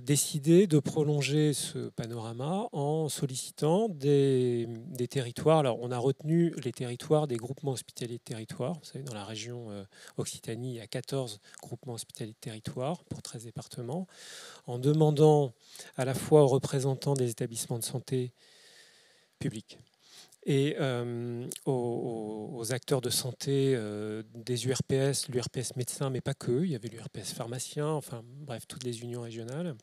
décidé de prolonger ce panorama en sollicitant des territoires. Alors, on a retenu les territoires des groupements hospitaliers de territoire. Vous savez, dans la région Occitanie, il y a 14 groupements hospitaliers de territoire pour 13 départements, en demandant à la fois aux représentants des établissements de santé publics et aux acteurs de santé des URPS, l'URPS médecin, mais pas que, il y avait l'URPS pharmacien, enfin bref, toutes les unions régionales,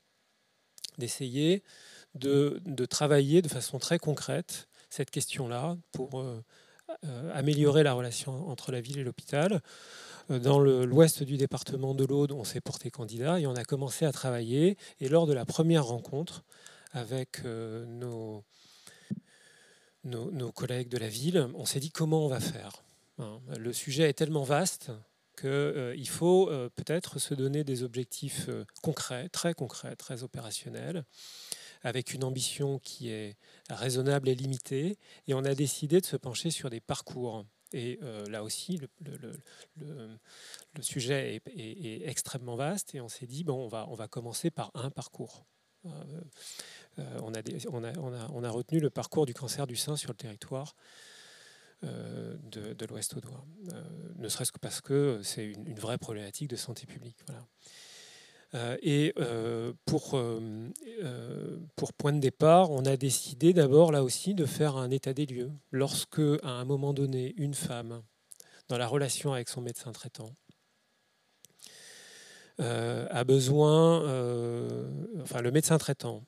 d'essayer de travailler de façon très concrète cette question-là pour améliorer la relation entre la ville et l'hôpital. Dans l'ouest du département de l'Aude, on s'est porté candidat et on a commencé à travailler. Et lors de la première rencontre avec nos collègues de la ville, on s'est dit comment on va faire. Le sujet est tellement vaste qu'il faut peut-être se donner des objectifs concrets, très opérationnels, avec une ambition qui est raisonnable et limitée. Et on a décidé de se pencher sur des parcours. Et là aussi, le sujet est extrêmement vaste. Et on s'est dit, bon, on va commencer par un parcours. On a retenu le parcours du cancer du sein sur le territoire de l'Ouest audois, ne serait-ce que parce que c'est une vraie problématique de santé publique. Voilà. Et pour point de départ, on a décidé d'abord là aussi de faire un état des lieux. Lorsque, à un moment donné, une femme, dans la relation avec son médecin traitant, a besoin, le médecin traitant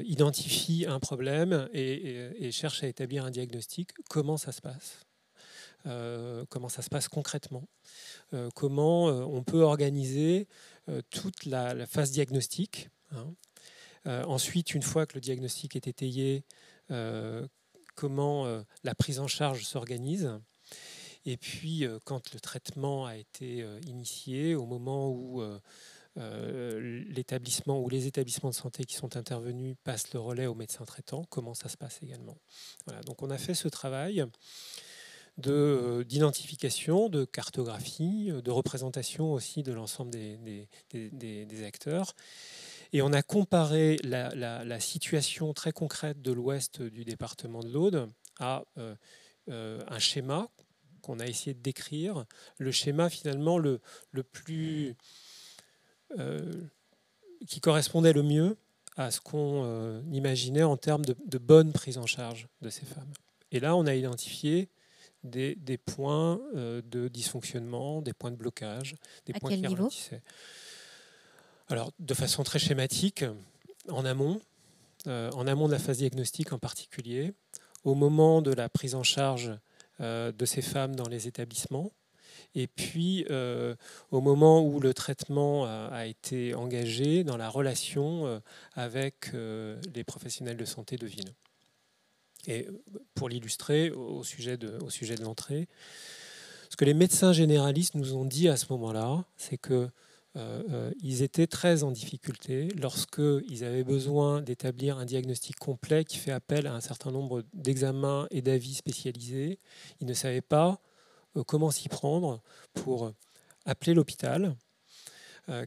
identifie un problème et cherche à établir un diagnostic, comment ça se passe ? Comment ça se passe concrètement ? Comment on peut organiser toute la phase diagnostique, ensuite, une fois que le diagnostic est étayé, comment la prise en charge s'organise ? Et puis, quand le traitement a été initié, au moment où l'établissement ou les établissements de santé qui sont intervenus passent le relais au médecin traitant, comment ça se passe également. Voilà, donc on a fait ce travail d'identification, de cartographie, de représentation aussi de l'ensemble des acteurs. Et on a comparé la situation très concrète de l'ouest du département de l'Aude à un schéma qu'on a essayé de décrire, le schéma finalement le plus qui correspondait le mieux à ce qu'on imaginait en termes de bonne prise en charge de ces femmes. Et là, on a identifié des points de dysfonctionnement, des points de blocage, des À points quel qui niveau ? ralentissaient. Alors, de façon très schématique, en amont de la phase diagnostique en particulier, au moment de la prise en charge de ces femmes dans les établissements, et puis au moment où le traitement a été engagé dans la relation avec les professionnels de santé de ville. Et pour l'illustrer au sujet de l'entrée, ce que les médecins généralistes nous ont dit à ce moment-là, c'est que ils étaient très en difficulté lorsqu'ils avaient besoin d'établir un diagnostic complet qui fait appel à un certain nombre d'examens et d'avis spécialisés. Ils ne savaient pas comment s'y prendre pour appeler l'hôpital,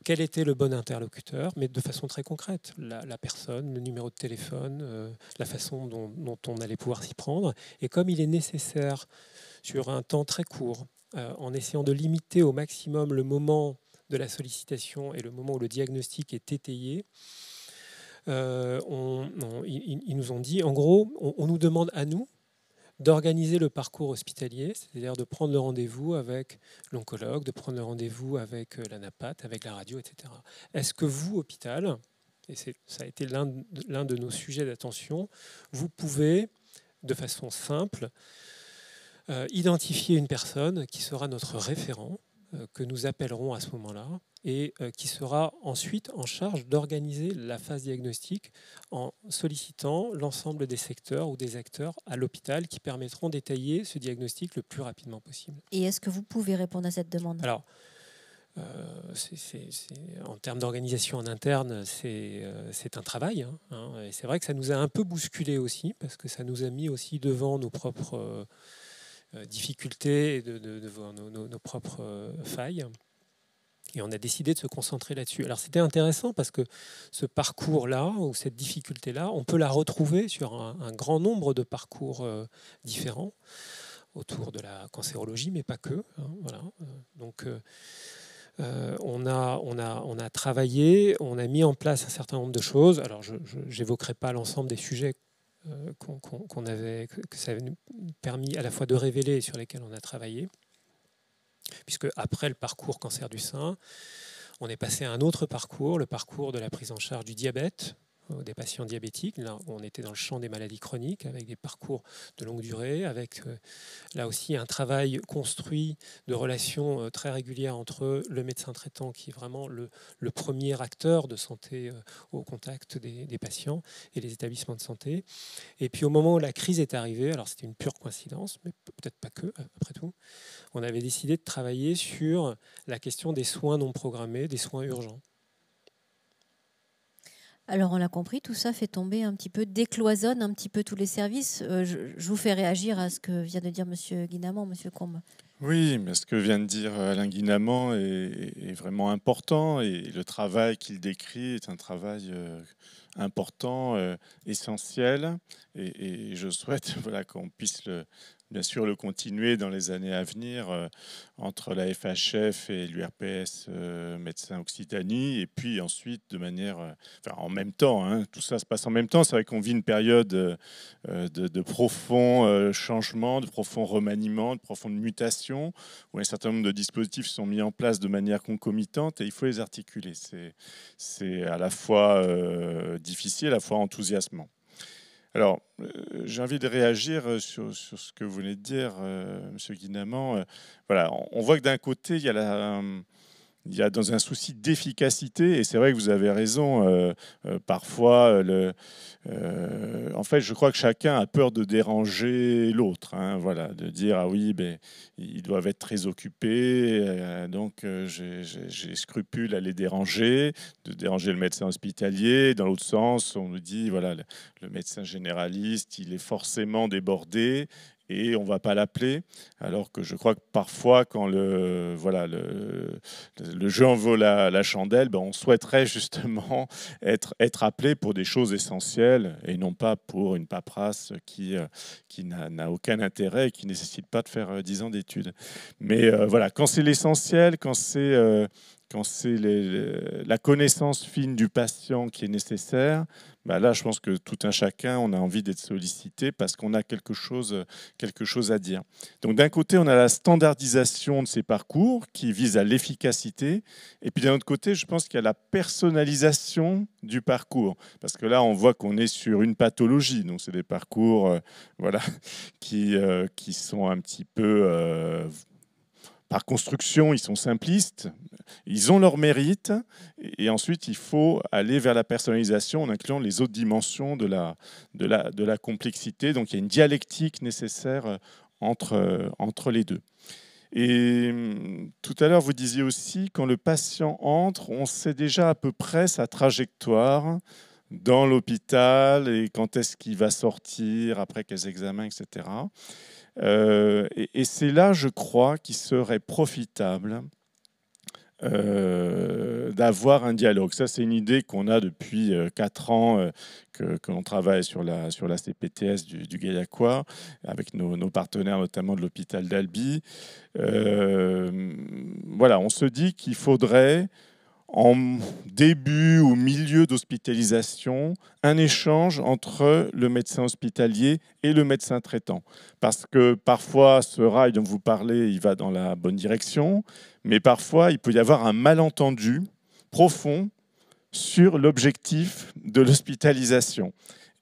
quel était le bon interlocuteur, mais de façon très concrète, la personne, le numéro de téléphone, la façon dont on allait pouvoir s'y prendre. Et comme il est nécessaire, sur un temps très court, en essayant de limiter au maximum le moment de la sollicitation et le moment où le diagnostic est étayé, ils nous ont dit, en gros, on nous demande à nous d'organiser le parcours hospitalier, c'est-à-dire de prendre le rendez-vous avec l'oncologue, de prendre le rendez-vous avec la napathe, avec la radio, etc. Est-ce que vous, hôpital, et ça a été l'un de nos sujets d'attention, vous pouvez, de façon simple, identifier une personne qui sera notre référent, que nous appellerons à ce moment-là, et qui sera ensuite en charge d'organiser la phase diagnostique en sollicitant l'ensemble des secteurs ou des acteurs à l'hôpital qui permettront d'étayer ce diagnostic le plus rapidement possible. Et est-ce que vous pouvez répondre à cette demande ? Alors, en termes d'organisation en interne, c'est un travail. Et c'est vrai que ça nous a un peu bousculé aussi, parce que ça nous a mis aussi devant nos propres difficultés et devant nos propres failles. Et on a décidé de se concentrer là-dessus. Alors c'était intéressant parce que ce parcours-là, ou cette difficulté-là, on peut la retrouver sur un grand nombre de parcours différents autour de la cancérologie, mais pas que. Voilà. Donc on a travaillé, on a mis en place un certain nombre de choses. Alors je n'évoquerai pas l'ensemble des sujets que ça avait permis à la fois de révéler et sur lesquels on a travaillé. Puisque après le parcours cancer du sein, on est passé à un autre parcours, le parcours de la prise en charge du diabète, des patients diabétiques. Là, on était dans le champ des maladies chroniques, avec des parcours de longue durée, avec là aussi un travail construit de relations très régulières entre le médecin traitant, qui est vraiment le premier acteur de santé au contact des patients, et les établissements de santé. Et puis au moment où la crise est arrivée, alors c'était une pure coïncidence, mais peut-être pas que, après tout, on avait décidé de travailler sur la question des soins non programmés, des soins urgents. Alors, on l'a compris, tout ça fait tomber un petit peu, décloisonne un petit peu tous les services. Je vous fais réagir à ce que vient de dire M. Guinamant, M. Combe. Oui, mais ce que vient de dire Alain Guinamant est vraiment important, et le travail qu'il décrit est un travail important, essentiel, et je souhaite qu'on puisse bien sûr le continuer dans les années à venir entre la FHF et l'URPS Médecins Occitanie, et puis ensuite de manière, en même temps, tout ça se passe en même temps. C'est vrai qu'on vit une période de profond changement, de profond remaniement, de profonde mutation, où un certain nombre de dispositifs sont mis en place de manière concomitante, et il faut les articuler. C'est à la fois difficile, à la fois enthousiasmant. Alors, j'ai envie de réagir sur ce que vous venez de dire, M. Guinamant. Voilà, on voit que d'un côté, il y a dans un souci d'efficacité, et c'est vrai que vous avez raison, parfois, en fait, je crois que chacun a peur de déranger l'autre, voilà, de dire, ah oui, ils doivent être très occupés, donc j'ai scrupule à les déranger, de déranger le médecin hospitalier. Dans l'autre sens, on nous dit, voilà, le médecin généraliste, il est forcément débordé, et on ne va pas l'appeler, alors que je crois que parfois, quand le jeu en vaut la chandelle, on souhaiterait justement être appelé pour des choses essentielles, et non pas pour une paperasse qui n'a aucun intérêt et qui ne nécessite pas de faire 10 ans d'études. Mais voilà, quand c'est l'essentiel, quand c'est quand c'est la connaissance fine du patient qui est nécessaire, là, je pense que tout un chacun, on a envie d'être sollicité parce qu'on a quelque chose à dire. Donc d'un côté, on a la standardisation de ces parcours qui vise à l'efficacité. Et puis d'un autre côté, je pense qu'il y a la personnalisation du parcours. Parce que là, on voit qu'on est sur une pathologie. Donc c'est des parcours qui sont un petit peu... par construction, ils sont simplistes, ils ont leur mérite, et ensuite il faut aller vers la personnalisation en incluant les autres dimensions de la complexité. Donc il y a une dialectique nécessaire entre les deux. Et tout à l'heure, vous disiez aussi, quand le patient entre, on sait déjà à peu près sa trajectoire dans l'hôpital et quand est-ce qu'il va sortir, après quels examens, etc. Et c'est là, je crois, qu'il serait profitable d'avoir un dialogue. Ça, c'est une idée qu'on a depuis 4 ans, que l'on travaille sur la CPTS du Gaillacois, avec nos partenaires, notamment de l'hôpital d'Albi. On se dit qu'il faudrait, en début ou milieu d'hospitalisation, un échange entre le médecin hospitalier et le médecin traitant. Parce que parfois, ce rail dont vous parlez, il va dans la bonne direction, mais parfois, il peut y avoir un malentendu profond sur l'objectif de l'hospitalisation.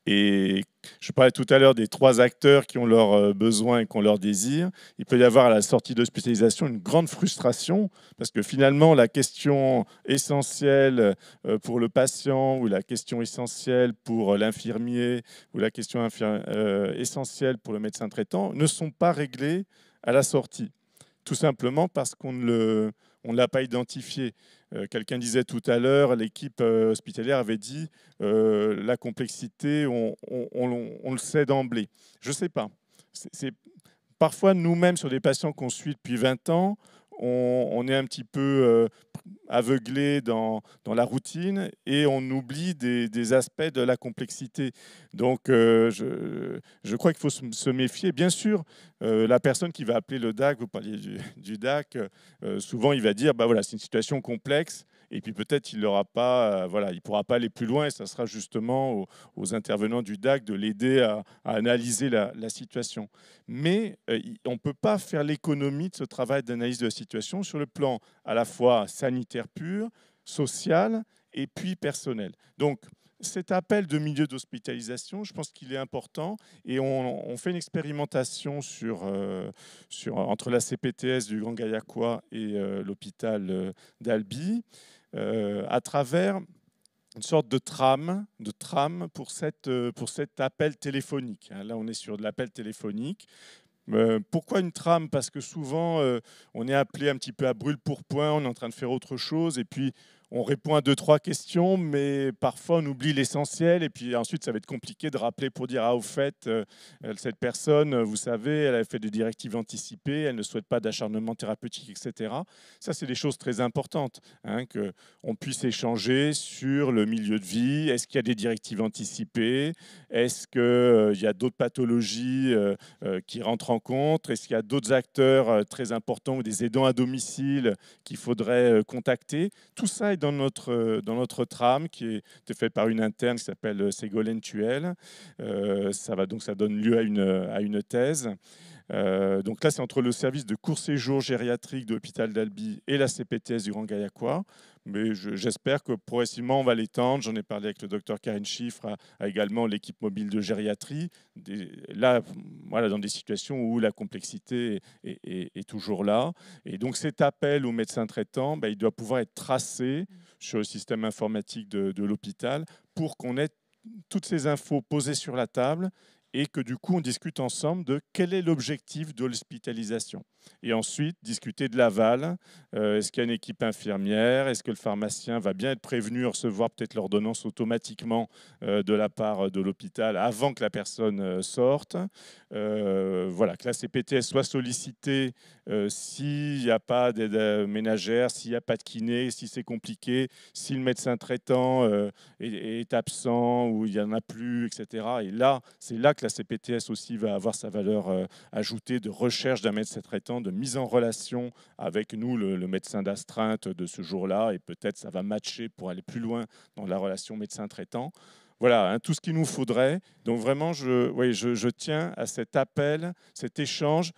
Et je parlais tout à l'heure des 3 acteurs qui ont leurs besoins et qui ont leurs désirs. Il peut y avoir à la sortie d'hospitalisation une grande frustration parce que finalement, la question essentielle pour le patient ou la question essentielle pour l'infirmier ou la question essentielle pour le médecin traitant ne sont pas réglées à la sortie. Tout simplement parce qu'on ne l'a pas identifié. Quelqu'un disait tout à l'heure, l'équipe hospitalière avait dit la complexité, on le sait d'emblée. Je ne sais pas. Parfois, nous-mêmes, sur des patients qu'on suit depuis 20 ans, on est un petit peu aveuglé dans la routine et on oublie des aspects de la complexité. Donc, je crois qu'il faut se méfier. Bien sûr, la personne qui va appeler le DAC, vous parliez du DAC, souvent il va dire c'est une situation complexe. Et puis peut-être il ne pourra pas aller plus loin et ça sera justement aux intervenants du DAC de l'aider à analyser la situation. Mais on ne peut pas faire l'économie de ce travail d'analyse de la situation sur le plan à la fois sanitaire pur, social et puis personnel. Donc cet appel de milieu d'hospitalisation, je pense qu'il est important et on fait une expérimentation entre la CPTS du Grand Gaillacois et l'hôpital d'Albi à travers une sorte de trame pour cet appel téléphonique. Là, on est sur de l'appel téléphonique. Pourquoi une trame? Parce que souvent, on est appelé un petit peu à brûle-pourpoint, on est en train de faire autre chose, et puis on répond à 2-3 questions, mais parfois on oublie l'essentiel, et puis ensuite ça va être compliqué de rappeler pour dire « Ah, au fait, cette personne, vous savez, elle a fait des directives anticipées, elle ne souhaite pas d'acharnement thérapeutique, etc. » Ça, c'est des choses très importantes, qu'on puisse échanger sur le milieu de vie. Est-ce qu'il y a des directives anticipées? Est-ce qu'il y a d'autres pathologies qui rentrent en compte? Est-ce qu'il y a d'autres acteurs très importants ou des aidants à domicile qu'il faudrait contacter? Tout ça est dans notre trame qui est faite par une interne qui s'appelle Ségolène Tuel. Ça donne lieu à une thèse. Donc là, c'est entre le service de court séjour gériatrique de l'hôpital d'Albi et la CPTS du Grand Gaillacois. Mais j'espère que progressivement, on va l'étendre. J'en ai parlé avec le docteur Karine Chiffre, à également l'équipe mobile de gériatrie. Là, dans des situations où la complexité est toujours là. Et donc cet appel au médecin traitant, il doit pouvoir être tracé sur le système informatique de l'hôpital pour qu'on ait toutes ces infos posées sur la table et que du coup, on discute ensemble de quel est l'objectif de l'hospitalisation. Et ensuite, discuter de l'aval. Est-ce qu'il y a une équipe infirmière? Est-ce que le pharmacien va bien être prévenu, recevoir peut-être l'ordonnance automatiquement de la part de l'hôpital avant que la personne sorte? Que la CPTS soit sollicitée s'il n'y a pas d'aide ménagère, s'il n'y a pas de kiné, si c'est compliqué, si le médecin traitant est absent ou il n'y en a plus, etc. Et là, c'est là que la CPTS aussi va avoir sa valeur ajoutée de recherche d'un médecin traitant, de mise en relation avec nous, le médecin d'astreinte de ce jour-là, et peut-être ça va matcher pour aller plus loin dans la relation médecin traitant. Voilà, hein, tout ce qu'il nous faudrait. Donc vraiment, je tiens à cet appel, cet échange,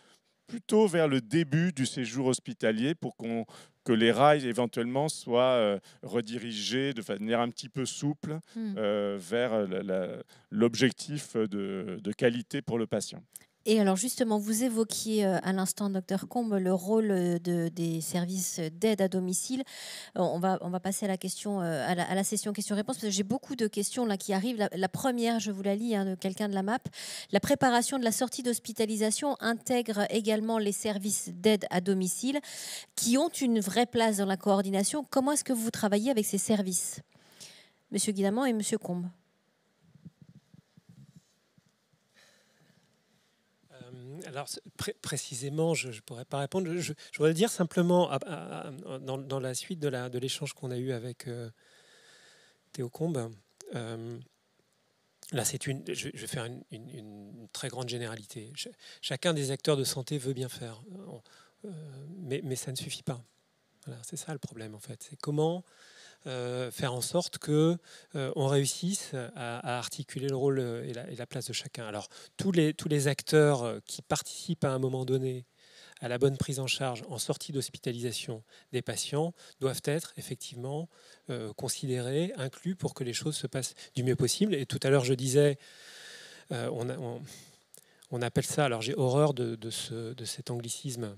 plutôt vers le début du séjour hospitalier pour que les rails éventuellement soient redirigés de manière un petit peu souple vers l'objectif de qualité pour le patient. Et alors justement, vous évoquiez à l'instant, Dr Combe, le rôle des services d'aide à domicile. On va passer à la question, à la session questions-réponses, parce que j'ai beaucoup de questions là qui arrivent. La première, je vous la lis, de quelqu'un de la MAP. La préparation de la sortie d'hospitalisation intègre également les services d'aide à domicile qui ont une vraie place dans la coordination. Comment est-ce que vous travaillez avec ces services, Monsieur Guillamant et Monsieur Combe? Alors, précisément, je ne pourrais pas répondre. Je voudrais dire simplement, dans la suite de l'échange qu'on a eu avec Théo Combe, là, je vais faire une très grande généralité. Chacun des acteurs de santé veut bien faire, mais ça ne suffit pas. Voilà, c'est ça le problème, en fait. C'est comment faire en sorte qu'on réussisse à articuler le rôle et la place de chacun. Alors, tous les acteurs qui participent à un moment donné à la bonne prise en charge en sortie d'hospitalisation des patients doivent être effectivement considérés, inclus pour que les choses se passent du mieux possible. Et tout à l'heure, je disais, on appelle ça, alors j'ai horreur de cet anglicisme,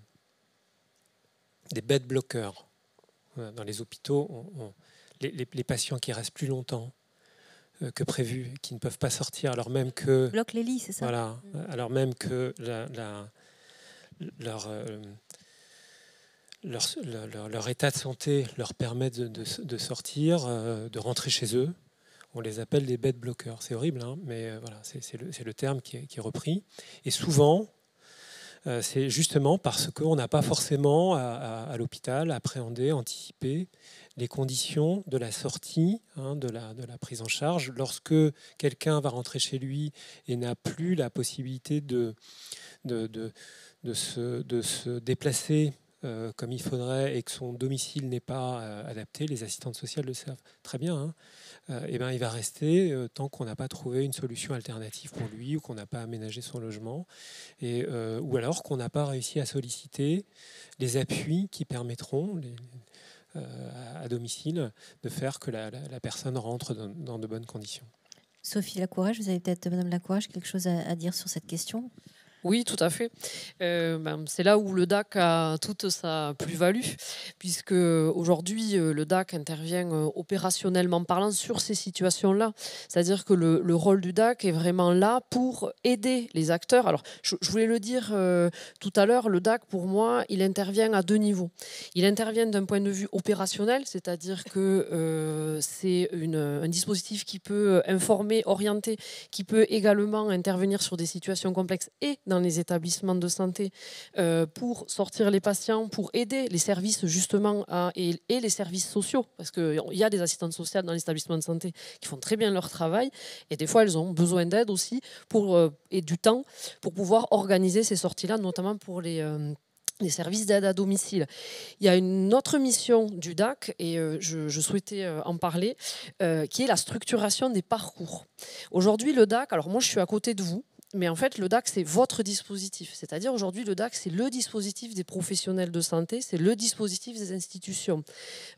des bed blockers. Dans les hôpitaux, les patients qui restent plus longtemps que prévu, qui ne peuvent pas sortir, alors même que... Bloquent les lits, c'est ça? Voilà, alors même que leur état de santé leur permet de sortir, de rentrer chez eux. On les appelle des bed blockers. C'est horrible, hein, mais voilà, c'est le terme qui est repris. Et souvent... c'est justement parce qu'on n'a pas forcément à l'hôpital appréhendé, anticipé les conditions de la sortie, de la prise en charge. Lorsque quelqu'un va rentrer chez lui et n'a plus la possibilité de se déplacer comme il faudrait et que son domicile n'est pas adapté, les assistantes sociales le savent très bien, et ben, il va rester tant qu'on n'a pas trouvé une solution alternative pour lui ou qu'on n'a pas aménagé son logement, ou alors qu'on n'a pas réussi à solliciter les appuis qui permettront à domicile de faire que la personne rentre dans de bonnes conditions. Sophie Lacourage, vous avez peut-être, Madame Lacourage, quelque chose à dire sur cette question? Oui, tout à fait. C'est là où le DAC a toute sa plus-value, puisque aujourd'hui, le DAC intervient opérationnellement parlant sur ces situations-là. C'est-à-dire que le rôle du DAC est vraiment là pour aider les acteurs. Alors, je voulais le dire tout à l'heure, le DAC, pour moi, il intervient à deux niveaux. Il intervient d'un point de vue opérationnel, c'est-à-dire que c'est un dispositif qui peut informer, orienter, qui peut également intervenir sur des situations complexes et dans les établissements de santé pour sortir les patients, pour aider les services justement et les services sociaux, parce qu'il y a des assistantes sociales dans les établissements de santé qui font très bien leur travail et des fois elles ont besoin d'aide aussi et du temps pour pouvoir organiser ces sorties-là, notamment pour les services d'aide à domicile. Il y a une autre mission du DAC, et je souhaitais en parler, qui est la structuration des parcours. Aujourd'hui, le DAC, alors moi je suis à côté de vous, mais en fait, le DAC, c'est votre dispositif. C'est-à-dire, aujourd'hui, le DAC, c'est le dispositif des professionnels de santé, c'est le dispositif des institutions.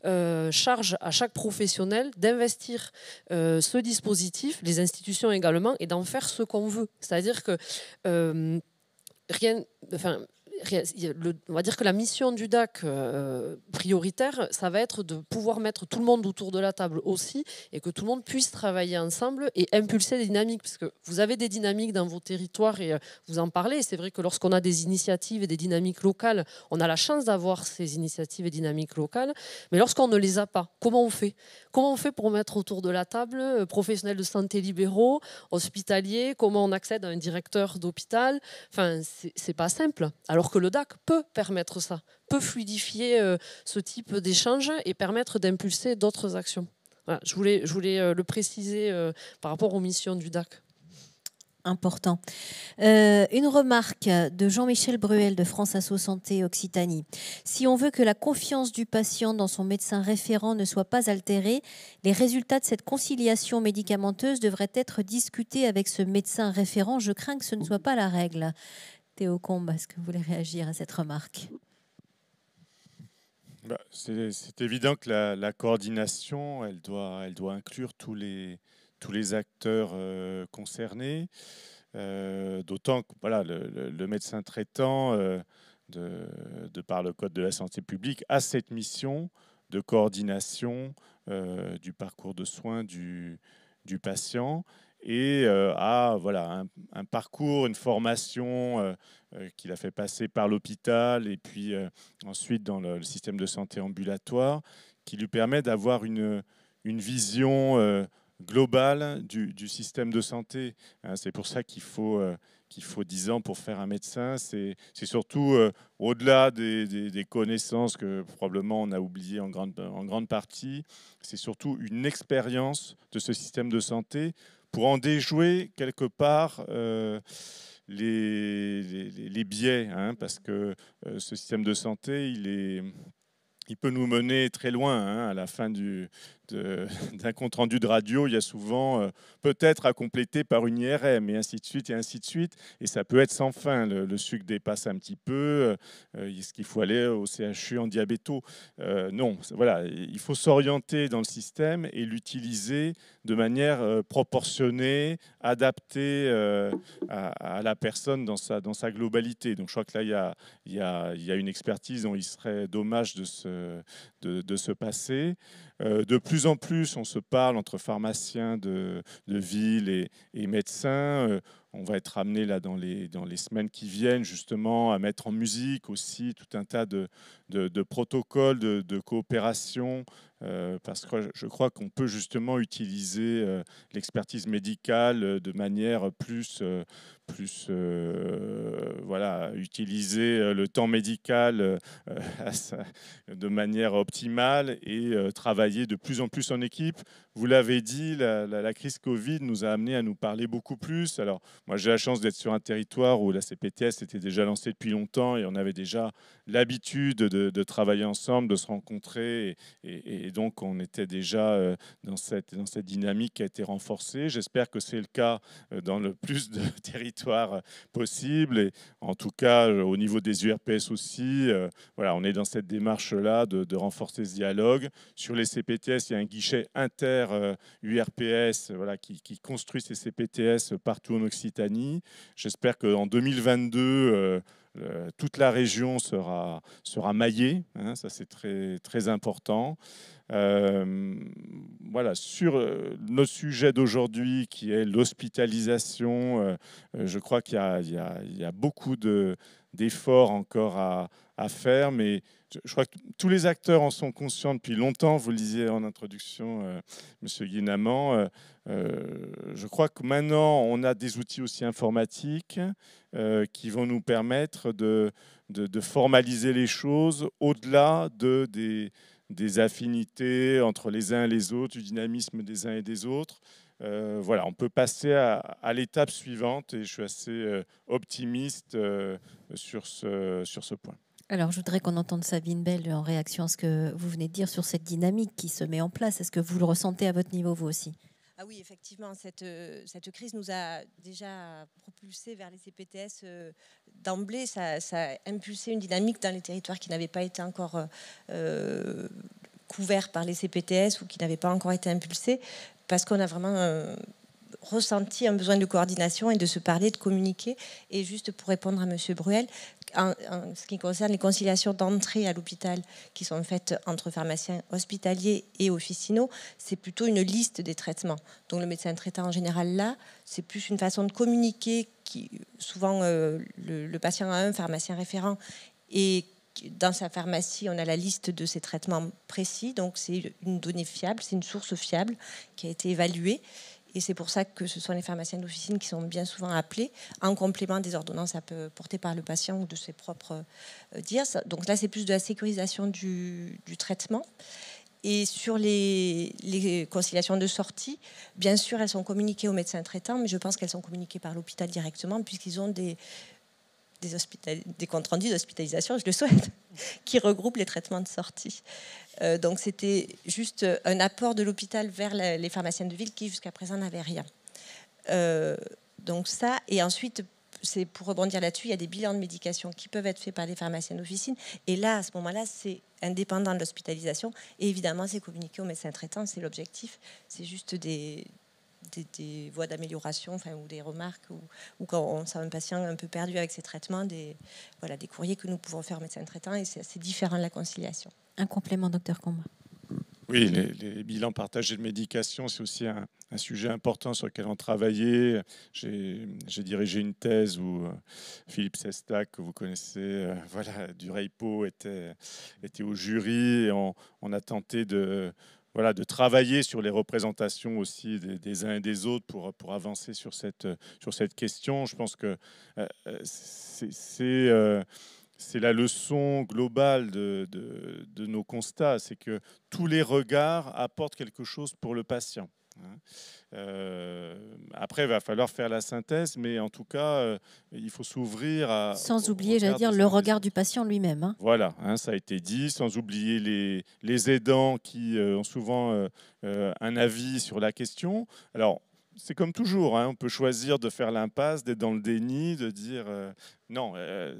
Charge à chaque professionnel d'investir ce dispositif, les institutions également, et d'en faire ce qu'on veut. C'est-à-dire que on va dire que la mission du DAC prioritaire, ça va être de pouvoir mettre tout le monde autour de la table aussi et que tout le monde puisse travailler ensemble et impulser des dynamiques. Parce que vous avez des dynamiques dans vos territoires et vous en parlez. C'est vrai que lorsqu'on a des initiatives et des dynamiques locales, on a la chance d'avoir ces initiatives et dynamiques locales. Mais lorsqu'on ne les a pas, comment on fait? Comment on fait pour mettre autour de la table professionnels de santé libéraux, hospitaliers? Comment on accède à un directeur d'hôpital? Enfin, c'est pas simple. Alors que le DAC peut permettre ça, peut fluidifier ce type d'échange et permettre d'impulser d'autres actions. Voilà, je voulais le préciser par rapport aux missions du DAC. important. Une remarque de Jean-Michel Bruel de France Asso Santé Occitanie. Si on veut que la confiance du patient dans son médecin référent ne soit pas altérée, les résultats de cette conciliation médicamenteuse devraient être discutés avec ce médecin référent. Je crains que ce ne soit pas la règle. Théo Combe, est-ce que vous voulez réagir à cette remarque ? C'est évident que la coordination, elle doit inclure tous les acteurs concernés, d'autant que voilà, le médecin traitant, de par le Code de la santé publique, a cette mission de coordination du parcours de soins du patient et a voilà, un parcours, une formation qu'il a fait passer par l'hôpital et puis ensuite dans le système de santé ambulatoire qui lui permet d'avoir une vision globale du système de santé. C'est pour ça qu'il faut 10 ans pour faire un médecin. C'est surtout au-delà des connaissances que probablement on a oubliées en grande partie, c'est surtout une expérience de ce système de santé pour en déjouer quelque part les biais, parce que ce système de santé, il peut nous mener très loin. À la fin d'un compte-rendu de radio, il y a souvent peut-être à compléter par une IRM, et ainsi de suite, et ainsi de suite. Et ça peut être sans fin. Le sucre dépasse un petit peu. Est-ce qu'il faut aller au CHU en diabéto ? Non. Voilà, il faut s'orienter dans le système et l'utiliser de manière proportionnée, adaptée à la personne dans sa globalité. Donc je crois que là, il y a une expertise dont il serait dommage de se passer. De plus en plus, on se parle entre pharmaciens de ville et médecins. On va être amené là dans les semaines qui viennent justement à mettre en musique aussi tout un tas de protocoles de coopération parce que je crois qu'on peut justement utiliser l'expertise médicale de manière plus voilà, utiliser le temps médical de manière optimale et travailler de plus en plus en équipe. Vous l'avez dit, la crise Covid nous a amené à nous parler beaucoup plus. Alors, moi, j'ai la chance d'être sur un territoire où la CPTS était déjà lancée depuis longtemps et on avait déjà l'habitude de travailler ensemble, de se rencontrer et donc on était déjà dans cette dynamique qui a été renforcée. J'espère que c'est le cas dans le plus de territoires possible et en tout cas au niveau des URPS aussi. Voilà, on est dans cette démarche-là de renforcer ce dialogue. Sur les CPTS, il y a un guichet inter-URPS voilà, qui construit ces CPTS partout en Occitanie. J'espère qu'en 2022, toute la région sera maillée, ça c'est très, très important. Voilà, sur notre sujet d'aujourd'hui qui est l'hospitalisation, je crois qu'il y a beaucoup d'efforts encore à faire, mais je crois que tous les acteurs en sont conscients depuis longtemps. Vous le disiez en introduction, Monsieur Guinaman. Je crois que maintenant, on a des outils aussi informatiques qui vont nous permettre de formaliser les choses au-delà des affinités entre les uns et les autres, du dynamisme des uns et des autres. Voilà, on peut passer à l'étape suivante et je suis assez optimiste sur ce point. Alors, je voudrais qu'on entende Sabine Bell en réaction à ce que vous venez de dire sur cette dynamique qui se met en place. Est-ce que vous le ressentez à votre niveau, vous aussi ? Ah oui, effectivement, cette crise nous a déjà propulsés vers les CPTS d'emblée. Ça a impulsé une dynamique dans les territoires qui n'avaient pas été encore couverts par les CPTS ou qui n'avaient pas encore été impulsés, parce qu'on a vraiment ressenti un besoin de coordination et de se parler, de communiquer. Et juste pour répondre à Monsieur Bruel, en ce qui concerne les conciliations d'entrée à l'hôpital qui sont faites entre pharmaciens hospitaliers et officinaux, c'est plutôt une liste des traitements. Donc le médecin traitant en général là, c'est plus une façon de communiquer qui souvent le patient a un pharmacien référent et dans sa pharmacie, on a la liste de ses traitements précis. Donc c'est une donnée fiable, c'est une source fiable qui a été évaluée. Et c'est pour ça que ce sont les pharmaciens d'officine qui sont bien souvent appelés en complément des ordonnances portées par le patient ou de ses propres dires. Donc là, c'est plus de la sécurisation du traitement. Et sur les conciliations de sortie, bien sûr, elles sont communiquées aux médecins traitants, mais je pense qu'elles sont communiquées par l'hôpital directement, puisqu'ils ont des comptes rendus d'hospitalisation, je le souhaite, qui regroupent les traitements de sortie. Donc c'était juste un apport de l'hôpital vers les pharmaciens de ville qui jusqu'à présent n'avaient rien. Donc ça, et ensuite, c'est pour rebondir là-dessus, il y a des bilans de médication qui peuvent être faits par des pharmaciens d'officine, et là, à ce moment-là, c'est indépendant de l'hospitalisation, et évidemment, c'est communiqué aux médecins traitants, c'est l'objectif, c'est juste des voies d'amélioration, enfin, ou des remarques, ou quand on sent un patient un peu perdu avec ses traitements, des courriers que nous pouvons faire aux médecins traitants, et c'est assez différent de la conciliation. Un complément, docteur Combe. Oui, les bilans partagés de médication, c'est aussi un sujet important sur lequel on travaillait. J'ai dirigé une thèse où Philippe Sestac, que vous connaissez, du REIPO, était au jury. Et on a tenté de travailler sur les représentations aussi des uns et des autres pour avancer sur cette question. Je pense que c'est la leçon globale de nos constats, c'est que tous les regards apportent quelque chose pour le patient. Après, il va falloir faire la synthèse, mais en tout cas, il faut s'ouvrir à... Sans oublier, j'allais dire, le regard du patient lui-même. Voilà, ça a été dit, sans oublier les aidants qui ont souvent un avis sur la question. Alors, c'est comme toujours, on peut choisir de faire l'impasse, d'être dans le déni, de dire non,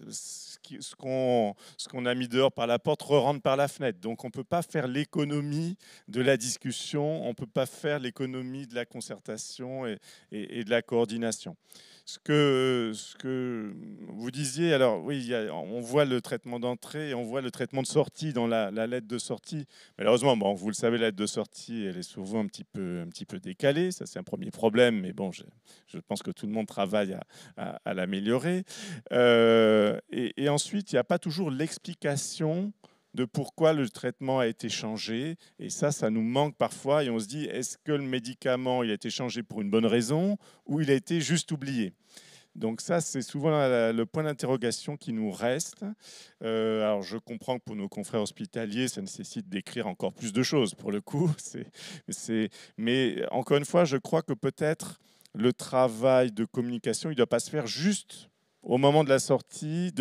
ce qu'on a mis dehors par la porte re-rentre par la fenêtre. Donc on ne peut pas faire l'économie de la discussion, on ne peut pas faire l'économie de la concertation et de la coordination. Ce que vous disiez, alors oui, on voit le traitement d'entrée et on voit le traitement de sortie dans la lettre de sortie. Malheureusement, vous le savez, la lettre de sortie, elle est souvent un petit peu décalée. Ça, c'est un premier problème, mais bon, je pense que tout le monde travaille à l'améliorer. Et ensuite, il n'y a pas toujours l'explication de pourquoi le traitement a été changé. Et ça nous manque parfois. Et on se dit, est-ce que le médicament il a été changé pour une bonne raison ou il a été juste oublié ? Donc ça, c'est souvent le point d'interrogation qui nous reste. Alors, je comprends que pour nos confrères hospitaliers, ça nécessite d'écrire encore plus de choses, pour le coup. Mais encore une fois, je crois que peut-être le travail de communication, il ne doit pas se faire juste au moment de la sortie,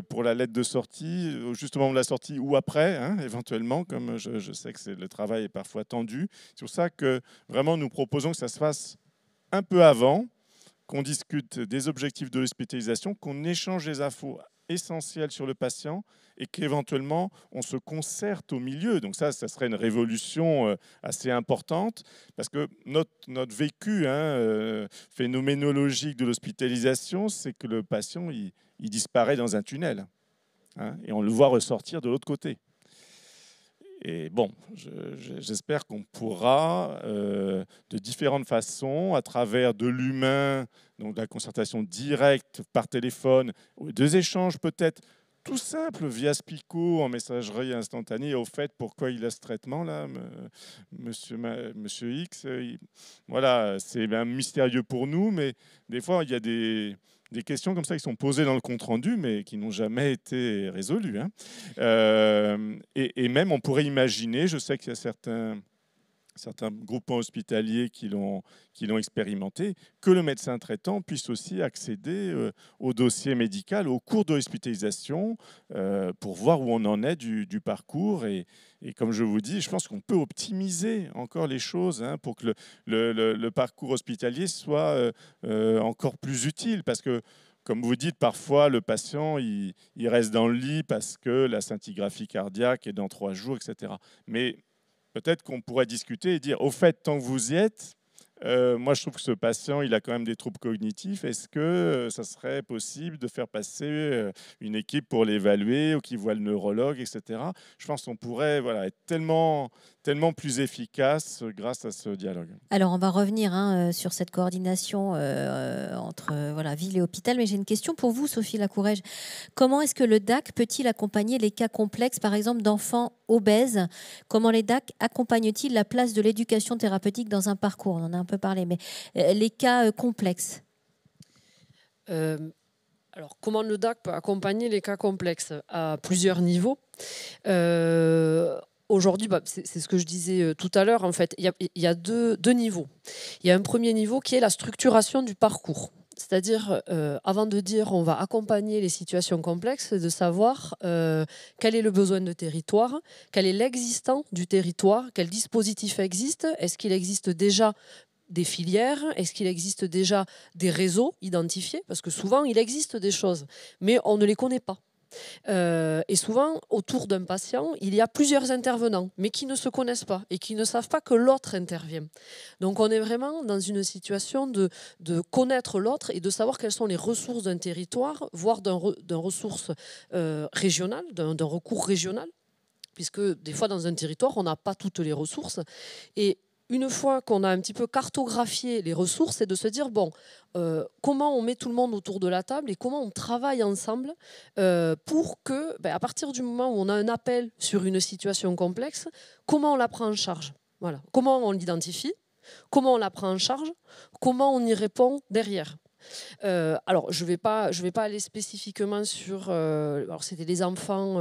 pour la lettre de sortie, juste au moment de la sortie ou après, éventuellement, comme je sais que le travail est parfois tendu. C'est pour ça que vraiment nous proposons que ça se fasse un peu avant, qu'on discute des objectifs de l'hospitalisation, qu'on échange les infos essentielles sur le patient et qu'éventuellement on se concerte au milieu. Donc ça serait une révolution assez importante parce que notre vécu phénoménologique de l'hospitalisation, c'est que le patient il disparaît dans un tunnel et on le voit ressortir de l'autre côté. Et bon, j'espère qu'on pourra, de différentes façons, à travers de l'humain, donc de la concertation directe par téléphone, des échanges peut-être tout simples via Spico en messagerie instantanée. Au fait, pourquoi il a ce traitement-là, monsieur X voilà, c'est bien mystérieux pour nous, mais des fois, il y a des questions comme ça qui sont posées dans le compte-rendu, mais qui n'ont jamais été résolues. Et même, on pourrait imaginer, je sais qu'il y a certains groupements hospitaliers qui l'ont expérimenté, que le médecin traitant puisse aussi accéder au dossier médical au cours de l'hospitalisation pour voir où on en est du parcours. Et comme je vous dis, je pense qu'on peut optimiser encore les choses pour que le parcours hospitalier soit encore plus utile. Parce que, comme vous dites, parfois, le patient, il reste dans le lit parce que la scintigraphie cardiaque est dans 3 jours, etc. Mais peut-être qu'on pourrait discuter et dire, au fait, tant que vous y êtes, moi je trouve que ce patient, il a quand même des troubles cognitifs. Est-ce que ça serait possible de faire passer une équipe pour l'évaluer ou qui voit le neurologue, etc. Je pense qu'on pourrait être tellement plus efficace grâce à ce dialogue. Alors, on va revenir sur cette coordination entre ville et hôpital. Mais j'ai une question pour vous, Sophie Lacourrège. Comment est-ce que le DAC peut-il accompagner les cas complexes, par exemple, d'enfants obèses ? Comment les DAC accompagnent-ils la place de l'éducation thérapeutique dans un parcours ? On en a un peu parlé, mais les cas complexes. Alors, comment le DAC peut accompagner les cas complexes ? À plusieurs niveaux. aujourd'hui, c'est ce que je disais tout à l'heure, en fait, il y a deux niveaux. Il y a un premier niveau qui est la structuration du parcours. C'est-à-dire, avant de dire on va accompagner les situations complexes, de savoir quel est le besoin de territoire, quel est l'existant du territoire, quel dispositif existe, est-ce qu'il existe déjà des filières, est-ce qu'il existe déjà des réseaux identifiés, parce que souvent il existe des choses, mais on ne les connaît pas. Et souvent, autour d'un patient, il y a plusieurs intervenants, mais qui ne se connaissent pas et qui ne savent pas que l'autre intervient. Donc on est vraiment dans une situation de connaître l'autre et de savoir quelles sont les ressources d'un territoire, voire d'un ressource régional, d'un recours régional, puisque des fois dans un territoire, on n'a pas toutes les ressources. Et une fois qu'on a un petit peu cartographié les ressources, c'est de se dire, bon, comment on met tout le monde autour de la table et comment on travaille ensemble pour que, à partir du moment où on a un appel sur une situation complexe, comment on la prend en charge. Voilà. Comment on l'identifie, comment on la prend en charge, comment on y répond derrière. Alors, je vais pas aller spécifiquement sur... alors, c'était les enfants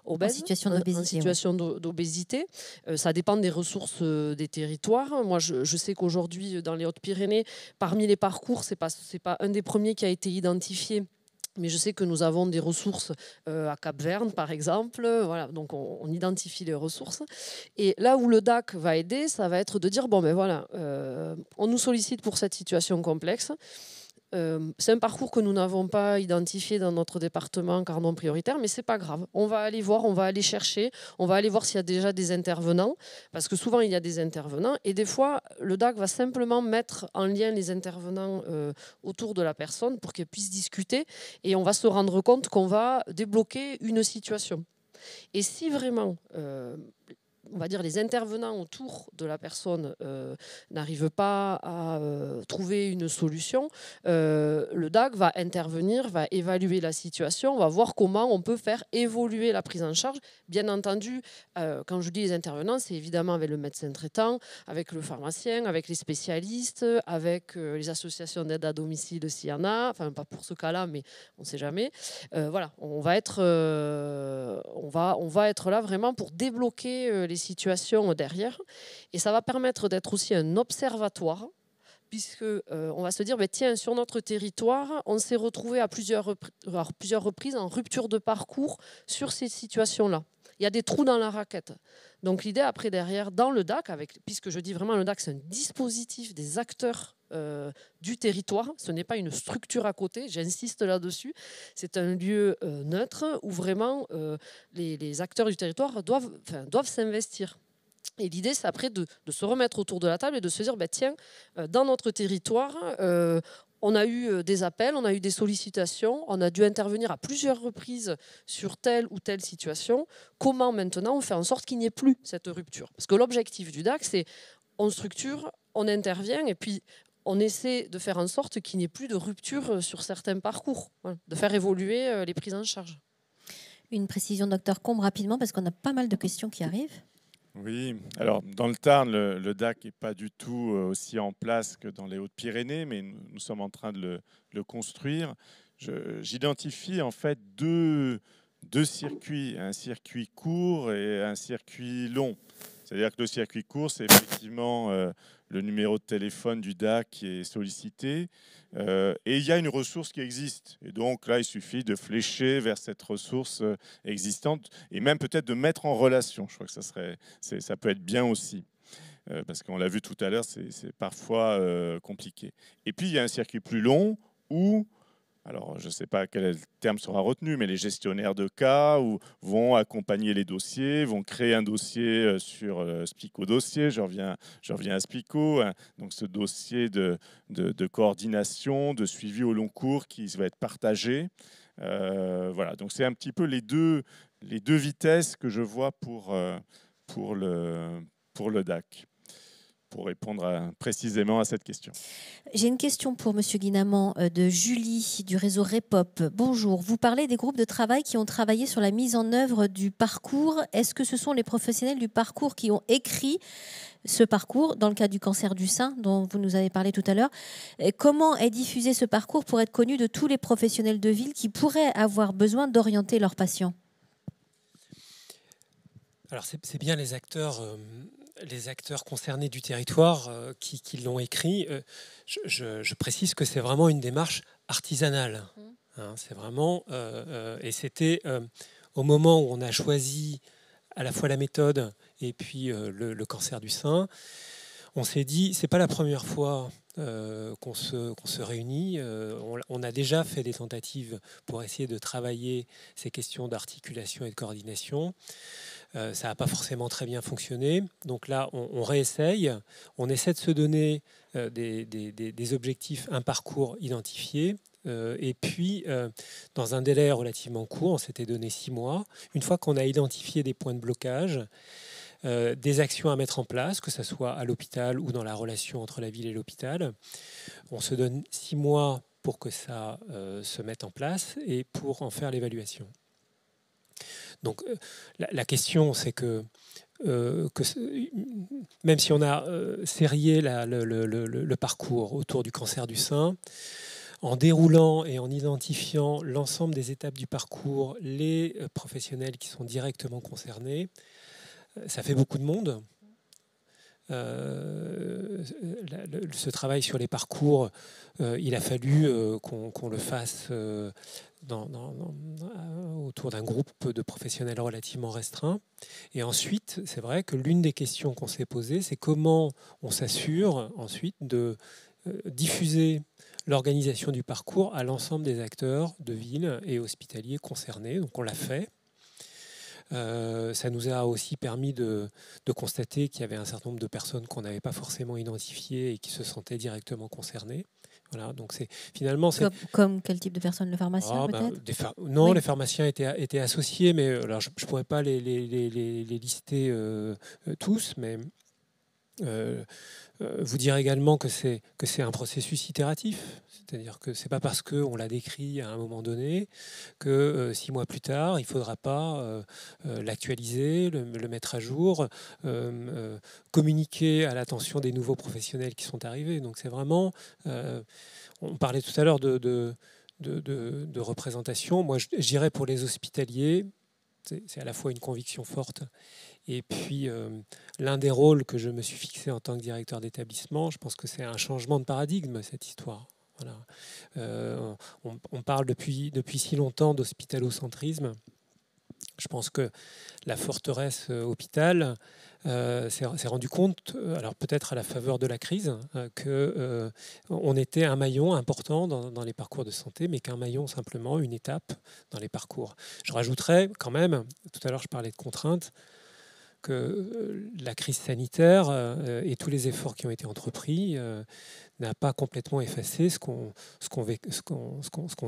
obèses, en situation d'obésité. Ça dépend des ressources des territoires. Moi, je sais qu'aujourd'hui, dans les Hautes-Pyrénées, parmi les parcours, c'est pas un des premiers qui a été identifié. Mais je sais que nous avons des ressources à Cap-Verne, par exemple. Voilà, donc on identifie les ressources. Et là où le DAC va aider, ça va être de dire, bon, ben voilà, on nous sollicite pour cette situation complexe. C'est un parcours que nous n'avons pas identifié dans notre département car non prioritaire, mais c'est pas grave. On va aller voir, on va aller chercher, on va aller voir s'il y a déjà des intervenants, parce que souvent il y a des intervenants, et des fois le DAC va simplement mettre en lien les intervenants autour de la personne pour qu'elle puisse discuter, et on va se rendre compte qu'on va débloquer une situation. Et si vraiment on va dire les intervenants autour de la personne n'arrivent pas à trouver une solution, le DAC va intervenir, va évaluer la situation, va voir comment on peut faire évoluer la prise en charge. Bien entendu, quand je dis les intervenants, c'est évidemment avec le médecin traitant, avec le pharmacien, avec les spécialistes, avec les associations d'aide à domicile s'il y en a, enfin pas pour ce cas-là, mais on ne sait jamais. Voilà, on va être là vraiment pour débloquer les situations derrière, et ça va permettre d'être aussi un observatoire, puisque on va se dire, tiens, sur notre territoire, on s'est retrouvé à plusieurs reprises en rupture de parcours sur ces situations-là. Il y a des trous dans la raquette. Donc l'idée après derrière, dans le DAC, puisque je dis vraiment le DAC, c'est un dispositif des acteurs du territoire, ce n'est pas une structure à côté, j'insiste là-dessus, c'est un lieu neutre où vraiment les acteurs du territoire doivent s'investir. Et l'idée, c'est après de se remettre autour de la table et de se dire, tiens, dans notre territoire, on a eu des appels, on a eu des sollicitations, on a dû intervenir à plusieurs reprises sur telle ou telle situation. Comment maintenant on fait en sorte qu'il n'y ait plus cette rupture? Parce que l'objectif du DAC, c'est on structure, on intervient et puis on essaie de faire en sorte qu'il n'y ait plus de rupture sur certains parcours, de faire évoluer les prises en charge. Une précision, docteur Combe, rapidement, parce qu'on a pas mal de questions qui arrivent. Oui, alors dans le Tarn, le DAC n'est pas du tout aussi en place que dans les Hautes-Pyrénées, mais nous sommes en train de le construire. J'identifie en fait deux circuits, un circuit court et un circuit long. C'est-à-dire que le circuit court, c'est effectivement le numéro de téléphone du DAC qui est sollicité. Et il y a une ressource qui existe. Et donc là, il suffit de flécher vers cette ressource existante et même peut-être de mettre en relation. Je crois que ça peut être bien aussi. Parce qu'on l'a vu tout à l'heure, c'est parfois compliqué. Et puis, il y a un circuit plus long où... Alors, je ne sais pas quel terme sera retenu, mais les gestionnaires de cas vont accompagner les dossiers, vont créer un dossier sur Spico Dossier. Je reviens à Spico. Donc, ce dossier de coordination, de suivi au long cours qui va être partagé. Voilà. Donc, c'est un petit peu les deux vitesses que je vois pour le DAC. Pour répondre précisément à cette question. J'ai une question pour M. Guinamant de Julie du réseau REPOP. Bonjour, vous parlez des groupes de travail qui ont travaillé sur la mise en œuvre du parcours. Est-ce que ce sont les professionnels du parcours qui ont écrit ce parcours dans le cas du cancer du sein dont vous nous avez parlé tout à l'heure? Comment est diffusé ce parcours pour être connu de tous les professionnels de ville qui pourraient avoir besoin d'orienter leurs patients? Alors c'est bien les acteurs concernés du territoire qui l'ont écrit. Je précise que c'est vraiment une démarche artisanale. Hein, c'est vraiment et c'était au moment où on a choisi à la fois la méthode et puis le cancer du sein. On s'est dit, c'est pas la première fois qu'on se réunit. On a déjà fait des tentatives pour essayer de travailler ces questions d'articulation et de coordination. Ça n'a pas forcément très bien fonctionné. Donc là, on réessaye. On essaie de se donner des objectifs, un parcours identifié. Et puis, dans un délai relativement court, on s'était donné 6 mois. Une fois qu'on a identifié des points de blocage, des actions à mettre en place, que ce soit à l'hôpital ou dans la relation entre la ville et l'hôpital. On se donne 6 mois pour que ça se mette en place et pour en faire l'évaluation. Donc la question, c'est que même si on a serré le parcours autour du cancer du sein, en déroulant et en identifiant l'ensemble des étapes du parcours, les professionnels qui sont directement concernés, ça fait beaucoup de monde. Ce travail sur les parcours, il a fallu qu'on le fasse autour d'un groupe de professionnels relativement restreint. Et ensuite, c'est vrai que l'une des questions qu'on s'est posées, c'est comment on s'assure ensuite de diffuser l'organisation du parcours à l'ensemble des acteurs de ville et hospitaliers concernés. Donc on l'a fait. Ça nous a aussi permis de constater qu'il y avait un certain nombre de personnes qu'on n'avait pas forcément identifiées et qui se sentaient directement concernées. Voilà, donc finalement... Comme quel type de personnes? Le pharmacien, peut-être? Non, oui. Les pharmaciens étaient associés, mais alors, je ne pourrais pas les lister tous, mais... vous dire également que c'est un processus itératif, c'est-à-dire que c'est pas parce qu'on l'a décrit à un moment donné que 6 mois plus tard, il ne faudra pas l'actualiser, le mettre à jour, communiquer à l'attention des nouveaux professionnels qui sont arrivés. Donc c'est vraiment, on parlait tout à l'heure de représentation. Moi, je dirais pour les hospitaliers, c'est à la fois une conviction forte. Et puis, l'un des rôles que je me suis fixé en tant que directeur d'établissement, je pense que c'est un changement de paradigme, cette histoire. Voilà. On parle depuis si longtemps d'hospitalocentrisme. Je pense que la forteresse hôpital s'est rendu compte, alors peut-être à la faveur de la crise, qu'on était un maillon important dans les parcours de santé, mais qu'un maillon simplement, une étape dans les parcours. Je rajouterais quand même, tout à l'heure je parlais de contraintes, que la crise sanitaire et tous les efforts qui ont été entrepris n'a pas complètement effacé ce qu'on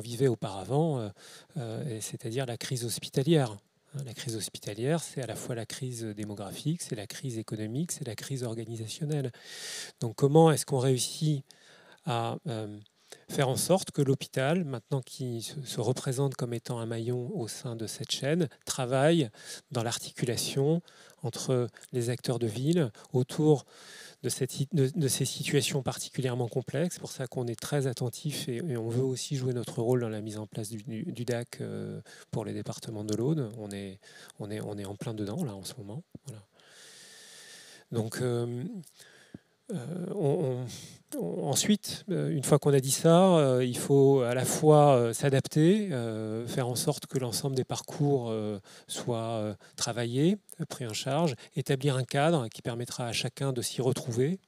vivait auparavant, c'est-à-dire la crise hospitalière. La crise hospitalière, c'est à la fois la crise démographique, c'est la crise économique, c'est la crise organisationnelle. Donc comment est-ce qu'on réussit à faire en sorte que l'hôpital, maintenant qui se représente comme étant un maillon au sein de cette chaîne, travaille dans l'articulation entre les acteurs de ville autour de ces situations particulièrement complexes. C'est pour ça qu'on est très attentif et on veut aussi jouer notre rôle dans la mise en place du DAC pour les départements de l'Aude. On est en plein dedans là en ce moment. Voilà. Donc ensuite, une fois qu'on a dit ça, il faut à la fois s'adapter, faire en sorte que l'ensemble des parcours soient travaillés, pris en charge, établir un cadre qui permettra à chacun de s'y retrouver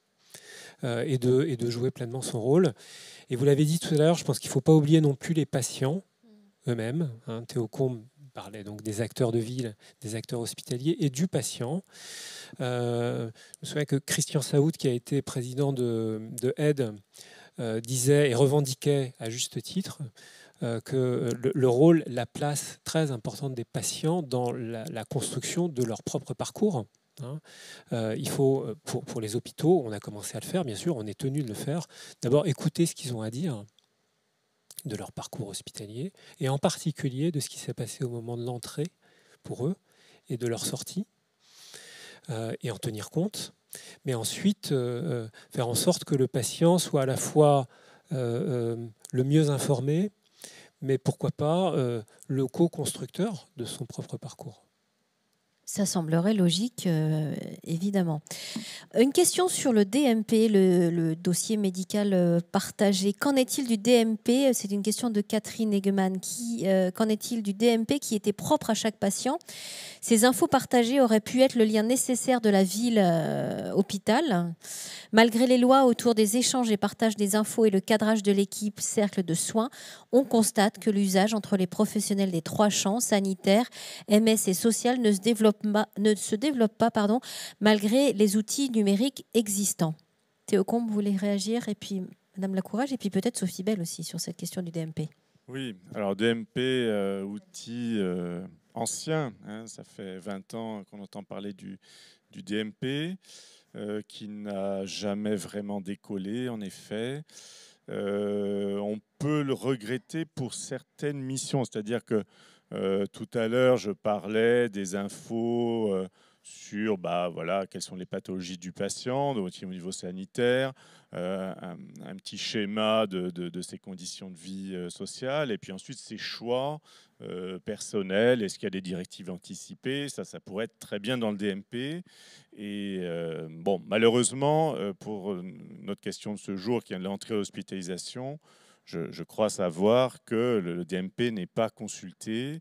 et de jouer pleinement son rôle. Et vous l'avez dit tout à l'heure, je pense qu'il ne faut pas oublier non plus les patients eux-mêmes. Théo Combe parlait donc des acteurs de ville, des acteurs hospitaliers et du patient. Je me souviens que Christian Saoud, qui a été président de AIDE, disait et revendiquait à juste titre que le rôle, la place très importante des patients dans la construction de leur propre parcours. Il faut, pour les hôpitaux, on a commencé à le faire, bien sûr, on est tenu de le faire, d'abord écouter ce qu'ils ont à dire de leur parcours hospitalier, et en particulier de ce qui s'est passé au moment de l'entrée pour eux et de leur sortie, et en tenir compte, mais ensuite faire en sorte que le patient soit à la fois le mieux informé, mais pourquoi pas le co-constructeur de son propre parcours. Ça semblerait logique, évidemment. Une question sur le DMP, le dossier médical partagé. Qu'en est-il du DMP? C'est une question de Catherine Egeman. Qu'en est-il du DMP qui était propre à chaque patient? Ces infos partagées auraient pu être le lien nécessaire de la ville-hôpital. Malgré les lois autour des échanges et partages des infos et le cadrage de l'équipe cercle de soins, on constate que l'usage entre les professionnels des 3 champs, sanitaires, MS et social, ne se développe pas, malgré les outils numériques existants. Théo Combe voulait réagir, et puis Madame Lacourage, et puis peut-être Sophie Bell aussi sur cette question du DMP. Oui, alors DMP, outil ancien, hein, ça fait 20 ans qu'on entend parler du DMP, qui n'a jamais vraiment décollé, en effet. On peut le regretter pour certaines missions, c'est-à-dire que tout à l'heure, je parlais des infos sur quelles sont les pathologies du patient au niveau sanitaire, un petit schéma de ses conditions de vie sociales, et puis ensuite ses choix personnels. Est-ce qu'il y a des directives anticipées? Ça pourrait être très bien dans le DMP. Et malheureusement, pour notre question de ce jour, qui est l'entrée à l'hospitalisation, je crois savoir que le DMP n'est pas consulté,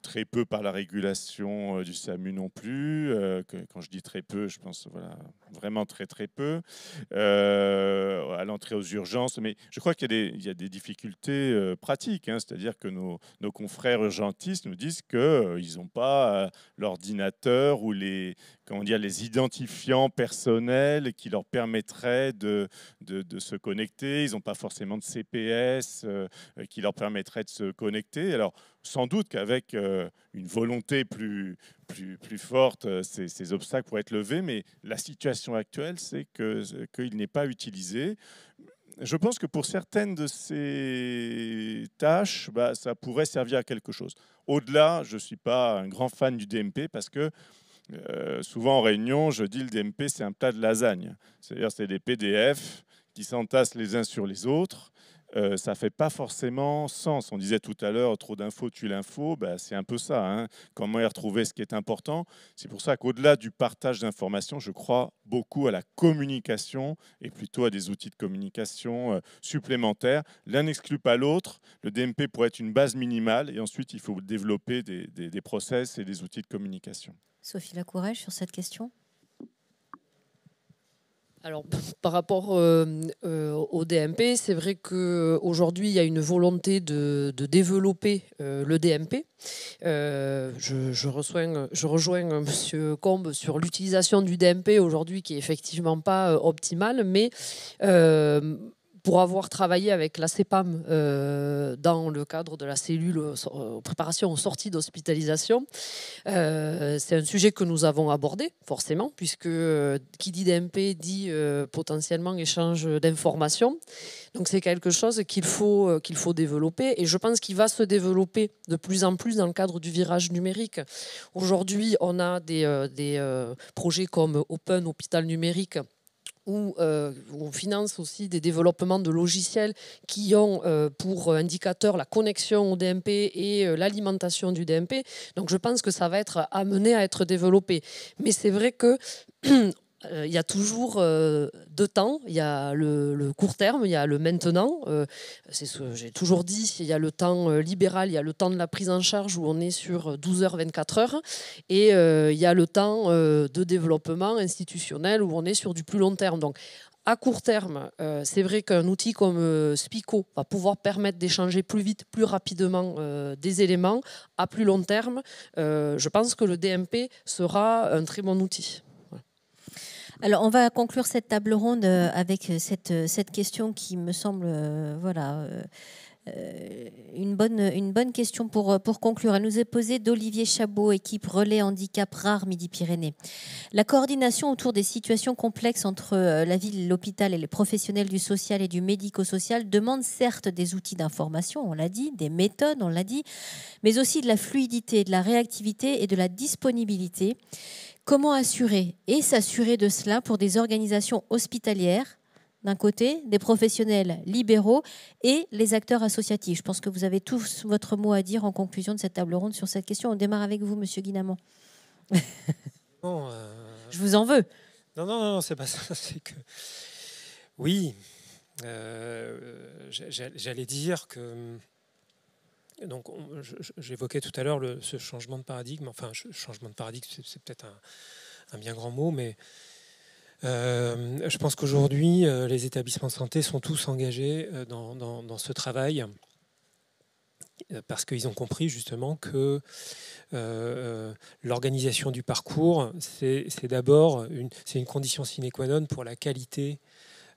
très peu par la régulation du SAMU non plus. Quand je dis très peu, je pense vraiment très très peu à l'entrée aux urgences. Mais je crois qu'il y a des difficultés pratiques, hein, c'est-à-dire que nos confrères urgentistes nous disent qu'ils n'ont pas l'ordinateur ou les identifiants personnels qui leur permettraient de se connecter. Ils n'ont pas forcément de CPS qui leur permettrait de se connecter. Alors, sans doute qu'avec une volonté plus forte, ces obstacles pourraient être levés, mais la situation actuelle, c'est qu'il n'est pas utilisé. Je pense que pour certaines de ces tâches, ça pourrait servir à quelque chose. Au-delà, je ne suis pas un grand fan du DMP parce que souvent en réunion, je dis le DMP, c'est un plat de lasagne. C'est-à-dire c'est des PDF qui s'entassent les uns sur les autres. Ça ne fait pas forcément sens. On disait tout à l'heure, trop d'infos tue l'info. C'est un peu ça. Hein. Comment y retrouver ce qui est important? C'est pour ça qu'au-delà du partage d'informations, je crois beaucoup à la communication et plutôt à des outils de communication supplémentaires. L'un n'exclut pas l'autre. Le DMP pourrait être une base minimale et ensuite, il faut développer des process et des outils de communication. Sophie Lacourage, sur cette question? Alors, par rapport au DMP, c'est vrai qu'aujourd'hui, il y a une volonté de développer le DMP. Je rejoins M. Combe sur l'utilisation du DMP aujourd'hui, qui n'est effectivement pas optimale, mais pour avoir travaillé avec la CEPAM dans le cadre de la cellule préparation aux sorties d'hospitalisation, c'est un sujet que nous avons abordé, forcément, puisque qui dit DMP dit potentiellement échange d'informations. Donc c'est quelque chose qu'il faut développer, et je pense qu'il va se développer de plus en plus dans le cadre du virage numérique. Aujourd'hui, on a des projets comme Open Hôpital Numérique, où on finance aussi des développements de logiciels qui ont pour indicateur la connexion au DMP et l'alimentation du DMP. Donc je pense que ça va être amené à être développé. Mais c'est vrai que il y a toujours deux temps. Il y a le court terme, il y a le maintenant. C'est ce que j'ai toujours dit. Il y a le temps libéral, il y a le temps de la prise en charge où on est sur 12 heures, 24 heures. Et il y a le temps de développement institutionnel où on est sur du plus long terme. Donc, à court terme, c'est vrai qu'un outil comme Spico va pouvoir permettre d'échanger plus vite, plus rapidement des éléments. À plus long terme, je pense que le DMP sera un très bon outil. Alors, on va conclure cette table ronde avec cette question qui me semble une bonne question pour conclure. Elle nous est posée d'Olivier Chabot, équipe Relais Handicap Rare Midi-Pyrénées. La coordination autour des situations complexes entre la ville, l'hôpital et les professionnels du social et du médico-social demande certes des outils d'information, on l'a dit, des méthodes, on l'a dit, mais aussi de la fluidité, de la réactivité et de la disponibilité. Comment assurer et s'assurer de cela pour des organisations hospitalières, d'un côté, des professionnels libéraux et les acteurs associatifs? Je pense que vous avez tous votre mot à dire en conclusion de cette table ronde sur cette question. On démarre avec vous, Monsieur Guinamont. Non, Je vous en veux. Non, c'est pas ça. C'est que oui, j'allais dire que donc j'évoquais tout à l'heure ce changement de paradigme. Enfin, changement de paradigme, c'est peut-être un bien grand mot, mais je pense qu'aujourd'hui, les établissements de santé sont tous engagés dans ce travail parce qu'ils ont compris justement que l'organisation du parcours, c'est d'abord une condition sine qua non pour la qualité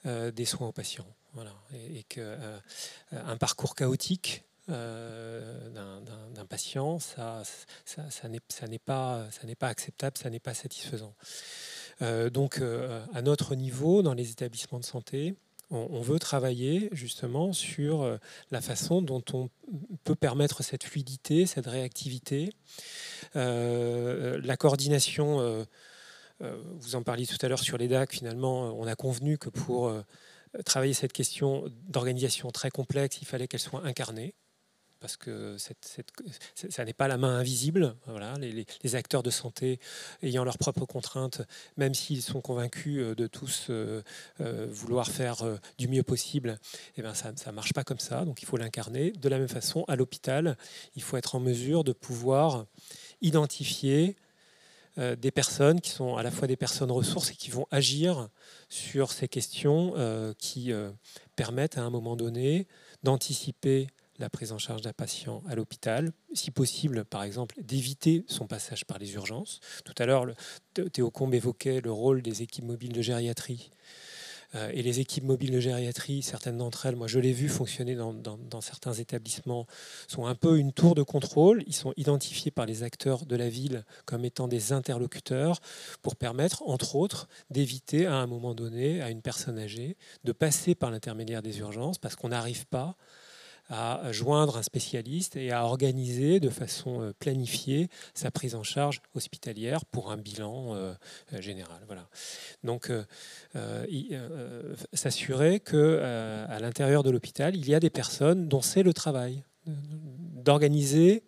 des soins aux patients. Voilà. Et qu'un parcours chaotique d'un patient, ça n'est pas acceptable, ça n'est pas satisfaisant. Donc, à notre niveau, dans les établissements de santé, on veut travailler justement sur la façon dont on peut permettre cette fluidité, cette réactivité. La coordination, vous en parliez tout à l'heure sur les DAC, finalement, on a convenu que pour travailler cette question d'organisation très complexe, il fallait qu'elle soit incarnée, parce que ça n'est pas la main invisible. Voilà, les acteurs de santé ayant leurs propres contraintes, même s'ils sont convaincus de tous vouloir faire du mieux possible, eh bien, ça ne marche pas comme ça. Donc il faut l'incarner. De la même façon, à l'hôpital, il faut être en mesure de pouvoir identifier des personnes qui sont à la fois des personnes ressources et qui vont agir sur ces questions qui permettent à un moment donné d'anticiper la prise en charge d'un patient à l'hôpital, si possible, par exemple, d'éviter son passage par les urgences. Tout à l'heure, Théo Combe évoquait le rôle des équipes mobiles de gériatrie. Et les équipes mobiles de gériatrie, certaines d'entre elles, moi je l'ai vu fonctionner dans certains établissements, sont un peu une tour de contrôle. Ils sont identifiés par les acteurs de la ville comme étant des interlocuteurs pour permettre, entre autres, d'éviter à un moment donné à une personne âgée de passer par l'intermédiaire des urgences parce qu'on n'arrive pas à joindre un spécialiste et à organiser de façon planifiée sa prise en charge hospitalière pour un bilan général. Voilà. Donc, s'assurer qu'à l'intérieur de l'hôpital, il y a des personnes dont c'est le travail d'organiser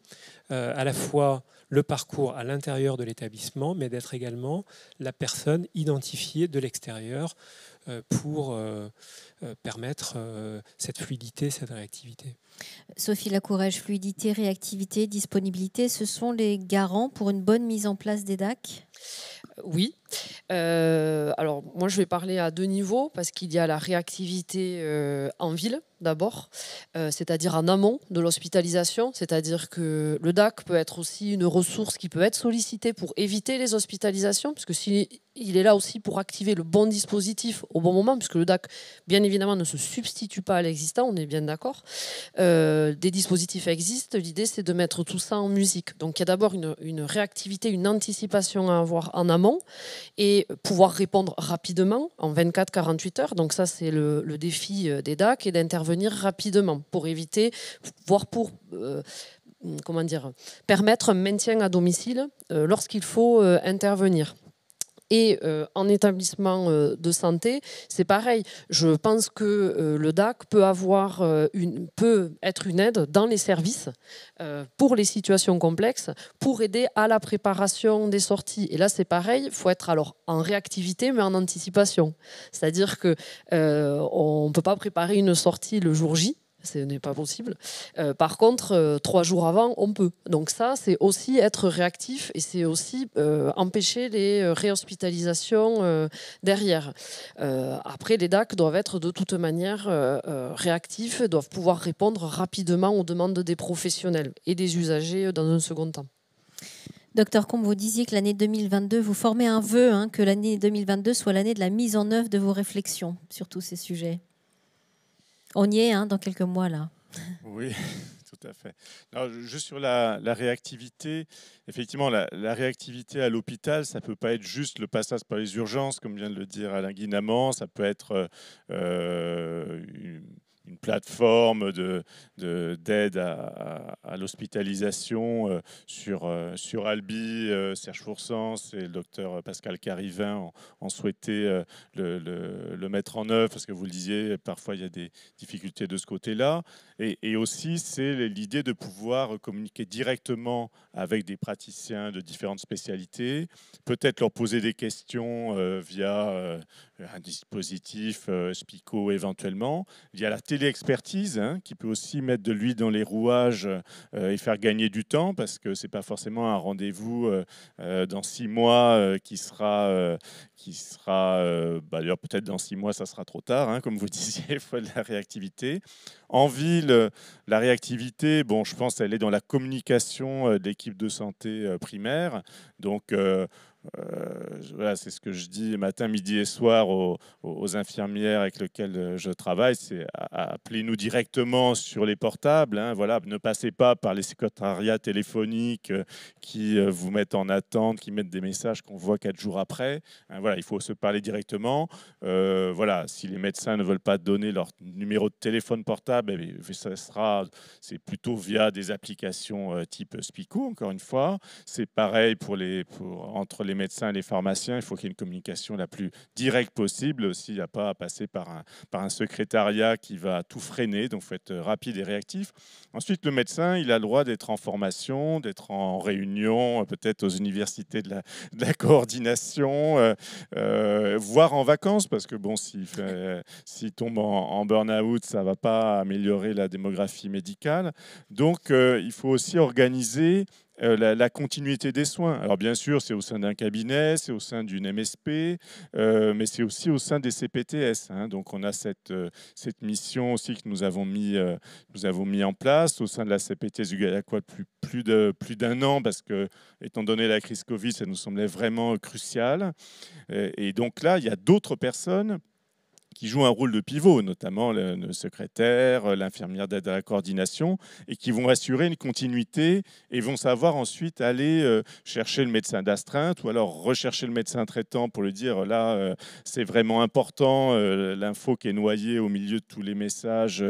à la fois le parcours à l'intérieur de l'établissement, mais d'être également la personne identifiée de l'extérieur pour permettre cette fluidité, cette réactivité. Sophie Lacourège, fluidité, réactivité, disponibilité, ce sont les garants pour une bonne mise en place des DAC ? Oui. Alors, moi, je vais parler à deux niveaux parce qu'il y a la réactivité en ville, d'abord, c'est-à-dire en amont de l'hospitalisation, c'est-à-dire que le DAC peut être aussi une ressource qui peut être sollicitée pour éviter les hospitalisations, puisque il est là aussi pour activer le bon dispositif au bon moment, puisque le DAC, bien évidemment, ne se substitue pas à l'existant, on est bien d'accord. Des dispositifs existent, l'idée, c'est de mettre tout ça en musique. Donc, il y a d'abord une réactivité, une anticipation à avoir en amont et pouvoir répondre rapidement en 24-48 heures. Donc, ça, c'est le défi des DAC et d'intervenir rapidement pour éviter, voire pour permettre un maintien à domicile lorsqu'il faut intervenir. Et en établissement de santé, c'est pareil. Je pense que le DAC peut être une aide dans les services pour les situations complexes, pour aider à la préparation des sorties. Et là, c'est pareil, il faut être alors en réactivité, mais en anticipation. C'est-à-dire qu'on ne peut pas préparer une sortie le jour J. Ce n'est pas possible. Par contre, 3 jours avant, on peut. Donc ça, c'est aussi être réactif et c'est aussi empêcher les réhospitalisations derrière. Après, les DAC doivent être de toute manière réactifs, doivent pouvoir répondre rapidement aux demandes des professionnels et des usagers dans un second temps. Docteur Combe, vous disiez que l'année 2022, vous formez un vœu, que l'année 2022 soit l'année de la mise en œuvre de vos réflexions sur tous ces sujets. On y est dans quelques mois, là. Oui, tout à fait. Alors, juste sur la réactivité, effectivement, la réactivité à l'hôpital, ça ne peut pas être juste le passage par les urgences, comme vient de le dire Alain Guinamant, ça peut être une plateforme d'aide à l'hospitalisation sur Albi. Serge Foursens et le docteur Pascal Carivin ont souhaité le mettre en œuvre, parce que vous le disiez, parfois il y a des difficultés de ce côté-là. Et aussi, c'est l'idée de pouvoir communiquer directement avec des praticiens de différentes spécialités, peut-être leur poser des questions via un dispositif Spico éventuellement. Il y a la téléexpertise qui peut aussi mettre de l'huile dans les rouages et faire gagner du temps, parce que c'est pas forcément un rendez-vous dans 6 mois qui sera d'ailleurs peut-être dans 6 mois ça sera trop tard, comme vous disiez, il faut de la réactivité. En ville, la réactivité, bon, je pense qu'elle est dans la communication de l'équipe de santé primaire. Donc, voilà, c'est ce que je dis matin, midi et soir aux infirmières avec lesquelles je travaille, c'est appelez-nous directement sur les portables. Voilà, ne passez pas par les secrétariats téléphoniques qui vous mettent en attente, qui mettent des messages qu'on voit 4 jours après. Voilà, il faut se parler directement. Voilà, si les médecins ne veulent pas donner leur numéro de téléphone portable, c'est plutôt via des applications type Spico, encore une fois. C'est pareil entre les médecins et les pharmaciens, il faut qu'il y ait une communication la plus directe possible, s'il n'y a pas à passer par un secrétariat qui va tout freiner, donc il faut être rapide et réactif. Ensuite, le médecin, il a le droit d'être en formation, d'être en réunion, peut-être aux universités de la coordination, voire en vacances, parce que bon, s'il tombe en burn-out, ça ne va pas améliorer la démographie médicale. Donc, il faut aussi organiser la continuité des soins. Alors bien sûr, c'est au sein d'un cabinet, c'est au sein d'une MSP, mais c'est aussi au sein des CPTS. Donc on a cette mission aussi que nous avons mis en place au sein de la CPTS du Galacois plus d'un an, parce que, étant donné la crise Covid, ça nous semblait vraiment crucial. Et donc là, il y a d'autres personnes qui jouent un rôle de pivot, notamment le secrétaire, l'infirmière d'aide à la coordination, et qui vont assurer une continuité et vont savoir ensuite aller chercher le médecin d'astreinte ou alors rechercher le médecin traitant pour lui dire là, c'est vraiment important, l'info qui est noyée au milieu de tous les messages,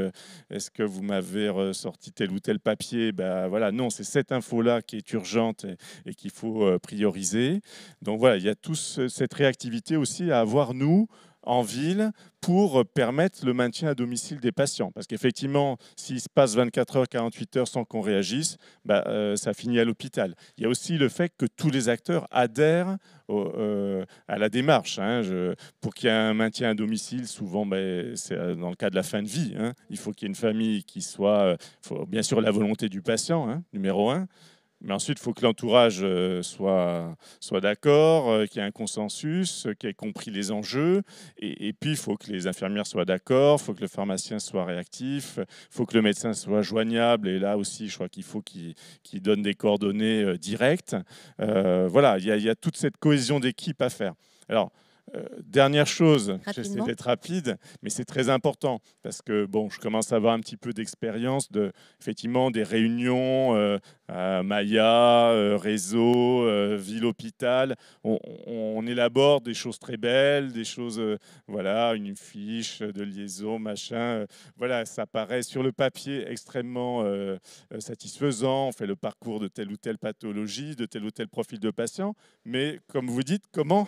est-ce que vous m'avez ressorti tel ou tel papier? Voilà, non, c'est cette info-là qui est urgente et qu'il faut prioriser. Donc voilà, il y a toute cette réactivité aussi à avoir, nous, en ville, pour permettre le maintien à domicile des patients. Parce qu'effectivement, s'il se passe 24 heures, 48 heures sans qu'on réagisse, ça finit à l'hôpital. Il y a aussi le fait que tous les acteurs adhèrent à la démarche. Pour qu'il y ait un maintien à domicile, souvent, c'est dans le cas de la fin de vie. Il faut qu'il y ait une famille qui soit... faut bien sûr la volonté du patient, numéro 1. Mais ensuite, il faut que l'entourage soit d'accord, qu'il y ait un consensus, qu'il ait compris les enjeux. Et puis, il faut que les infirmières soient d'accord, il faut que le pharmacien soit réactif, il faut que le médecin soit joignable. Et là aussi, je crois qu'il faut qu'il donne des coordonnées directes. Voilà, il y a toute cette cohésion d'équipe à faire. Alors, dernière chose, j'essaie d'être rapide, mais c'est très important parce que bon, je commence à avoir un petit peu d'expérience effectivement des réunions Maya, réseau, ville-hôpital. On élabore des choses très belles, des choses, voilà, une fiche de liaison, machin. Voilà, ça paraît sur le papier extrêmement satisfaisant. On fait le parcours de telle ou telle pathologie, de tel ou tel profil de patient. Mais comme vous dites, comment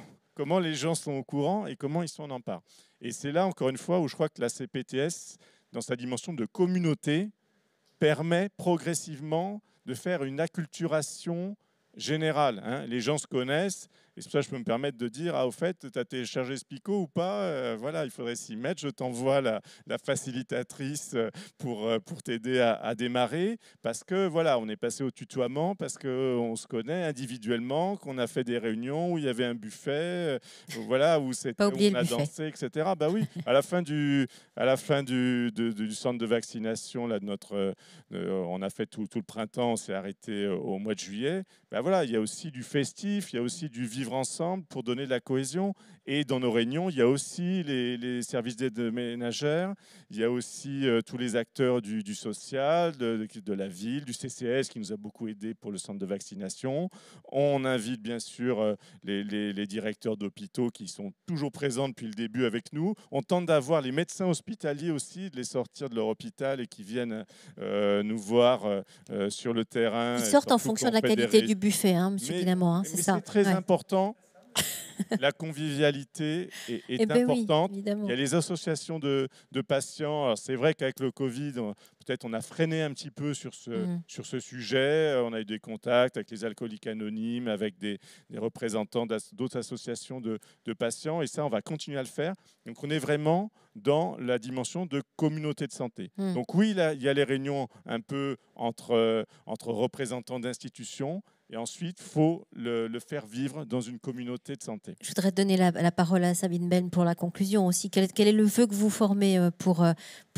les gens sont au courant et comment ils s'en emparent. Et c'est là, encore une fois, où je crois que la CPTS, dans sa dimension de communauté, permet progressivement de faire une acculturation générale. Les gens se connaissent, et c'est pour ça que je peux me permettre de dire, au fait, tu as téléchargé Spico ou pas? Voilà, il faudrait s'y mettre, je t'envoie la facilitatrice pour t'aider à démarrer, parce que voilà, on est passé au tutoiement, parce qu'on se connaît individuellement, qu'on a fait des réunions où il y avait un buffet, voilà, où on a dansé, etc. Oui, à la fin du centre de vaccination, là, on a fait tout le printemps, on s'est arrêté au mois de juillet. Voilà, il y a aussi du festif, il y a aussi du vivre vivre ensemble pour donner de la cohésion. Et dans nos réunions, il y a aussi les services d'aide ménagère, il y a aussi tous les acteurs du social, de la ville, du CCS qui nous a beaucoup aidé pour le centre de vaccination. On invite bien sûr les directeurs d'hôpitaux qui sont toujours présents depuis le début avec nous. On tente d'avoir les médecins hospitaliers aussi, de les sortir de leur hôpital et qui viennent nous voir sur le terrain. Ils sortent en fonction de la qualité du buffet, hein, monsieur Guillemot, c'est ça. C'est très important. La convivialité est importante. Oui, il y a les associations de patients. C'est vrai qu'avec le Covid, peut-être on a freiné un petit peu sur ce sujet. On a eu des contacts avec les alcooliques anonymes, avec des représentants d'autres associations de patients. Et ça, on va continuer à le faire. Donc, on est vraiment dans la dimension de communauté de santé. Donc oui, là, il y a les réunions un peu entre représentants d'institutions. Et ensuite, il faut le faire vivre dans une communauté de santé. Je voudrais donner la parole à Sabine Ben pour la conclusion aussi. Quel est le vœu que vous formez pour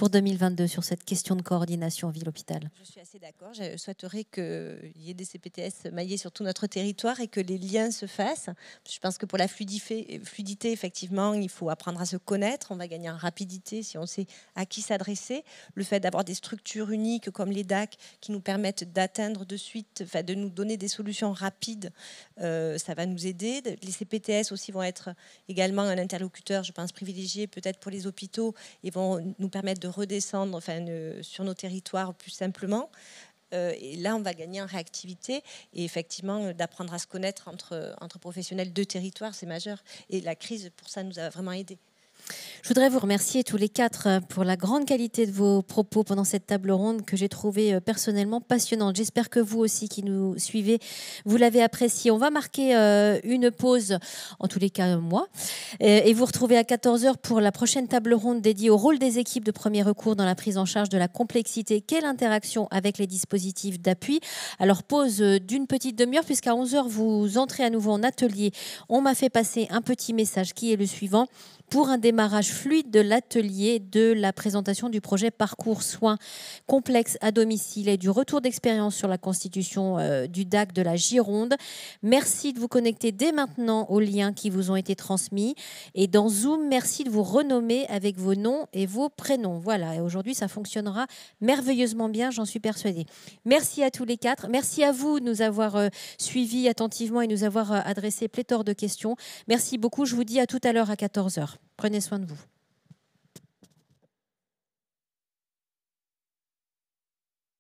2022 sur cette question de coordination ville-hôpital? Je suis assez d'accord. Je souhaiterais qu'il y ait des CPTS maillés sur tout notre territoire et que les liens se fassent. Je pense que pour la fluidité, effectivement, il faut apprendre à se connaître. On va gagner en rapidité si on sait à qui s'adresser. Le fait d'avoir des structures uniques comme les DAC qui nous permettent d'atteindre de suite, de nous donner des solutions rapides, ça va nous aider. Les CPTS aussi vont être également un interlocuteur, je pense, privilégié peut-être pour les hôpitaux et vont nous permettre de redescendre sur nos territoires plus simplement. Et là, on va gagner en réactivité et effectivement, d'apprendre à se connaître entre professionnels de territoire, c'est majeur. Et la crise, pour ça, nous a vraiment aidés. Je voudrais vous remercier tous les quatre pour la grande qualité de vos propos pendant cette table ronde que j'ai trouvée personnellement passionnante. J'espère que vous aussi qui nous suivez, vous l'avez appréciée. On va marquer une pause, en tous les cas moi, et vous retrouvez à 14h pour la prochaine table ronde dédiée au rôle des équipes de premier recours dans la prise en charge de la complexité. Quelle interaction avec les dispositifs d'appui? Alors pause d'une petite demi-heure puisqu'à 11h vous entrez à nouveau en atelier. On m'a fait passer un petit message qui est le suivant. Pour un démarrage fluide de l'atelier, de la présentation du projet Parcours Soins complexe à domicile et du retour d'expérience sur la constitution du DAC de la Gironde. Merci de vous connecter dès maintenant aux liens qui vous ont été transmis. Et dans Zoom, merci de vous renommer avec vos noms et vos prénoms. Voilà, et aujourd'hui, ça fonctionnera merveilleusement bien, j'en suis persuadée. Merci à tous les quatre. Merci à vous de nous avoir suivis attentivement et nous avoir adressé pléthore de questions. Merci beaucoup. Je vous dis à tout à l'heure à 14h. Prenez soin de vous.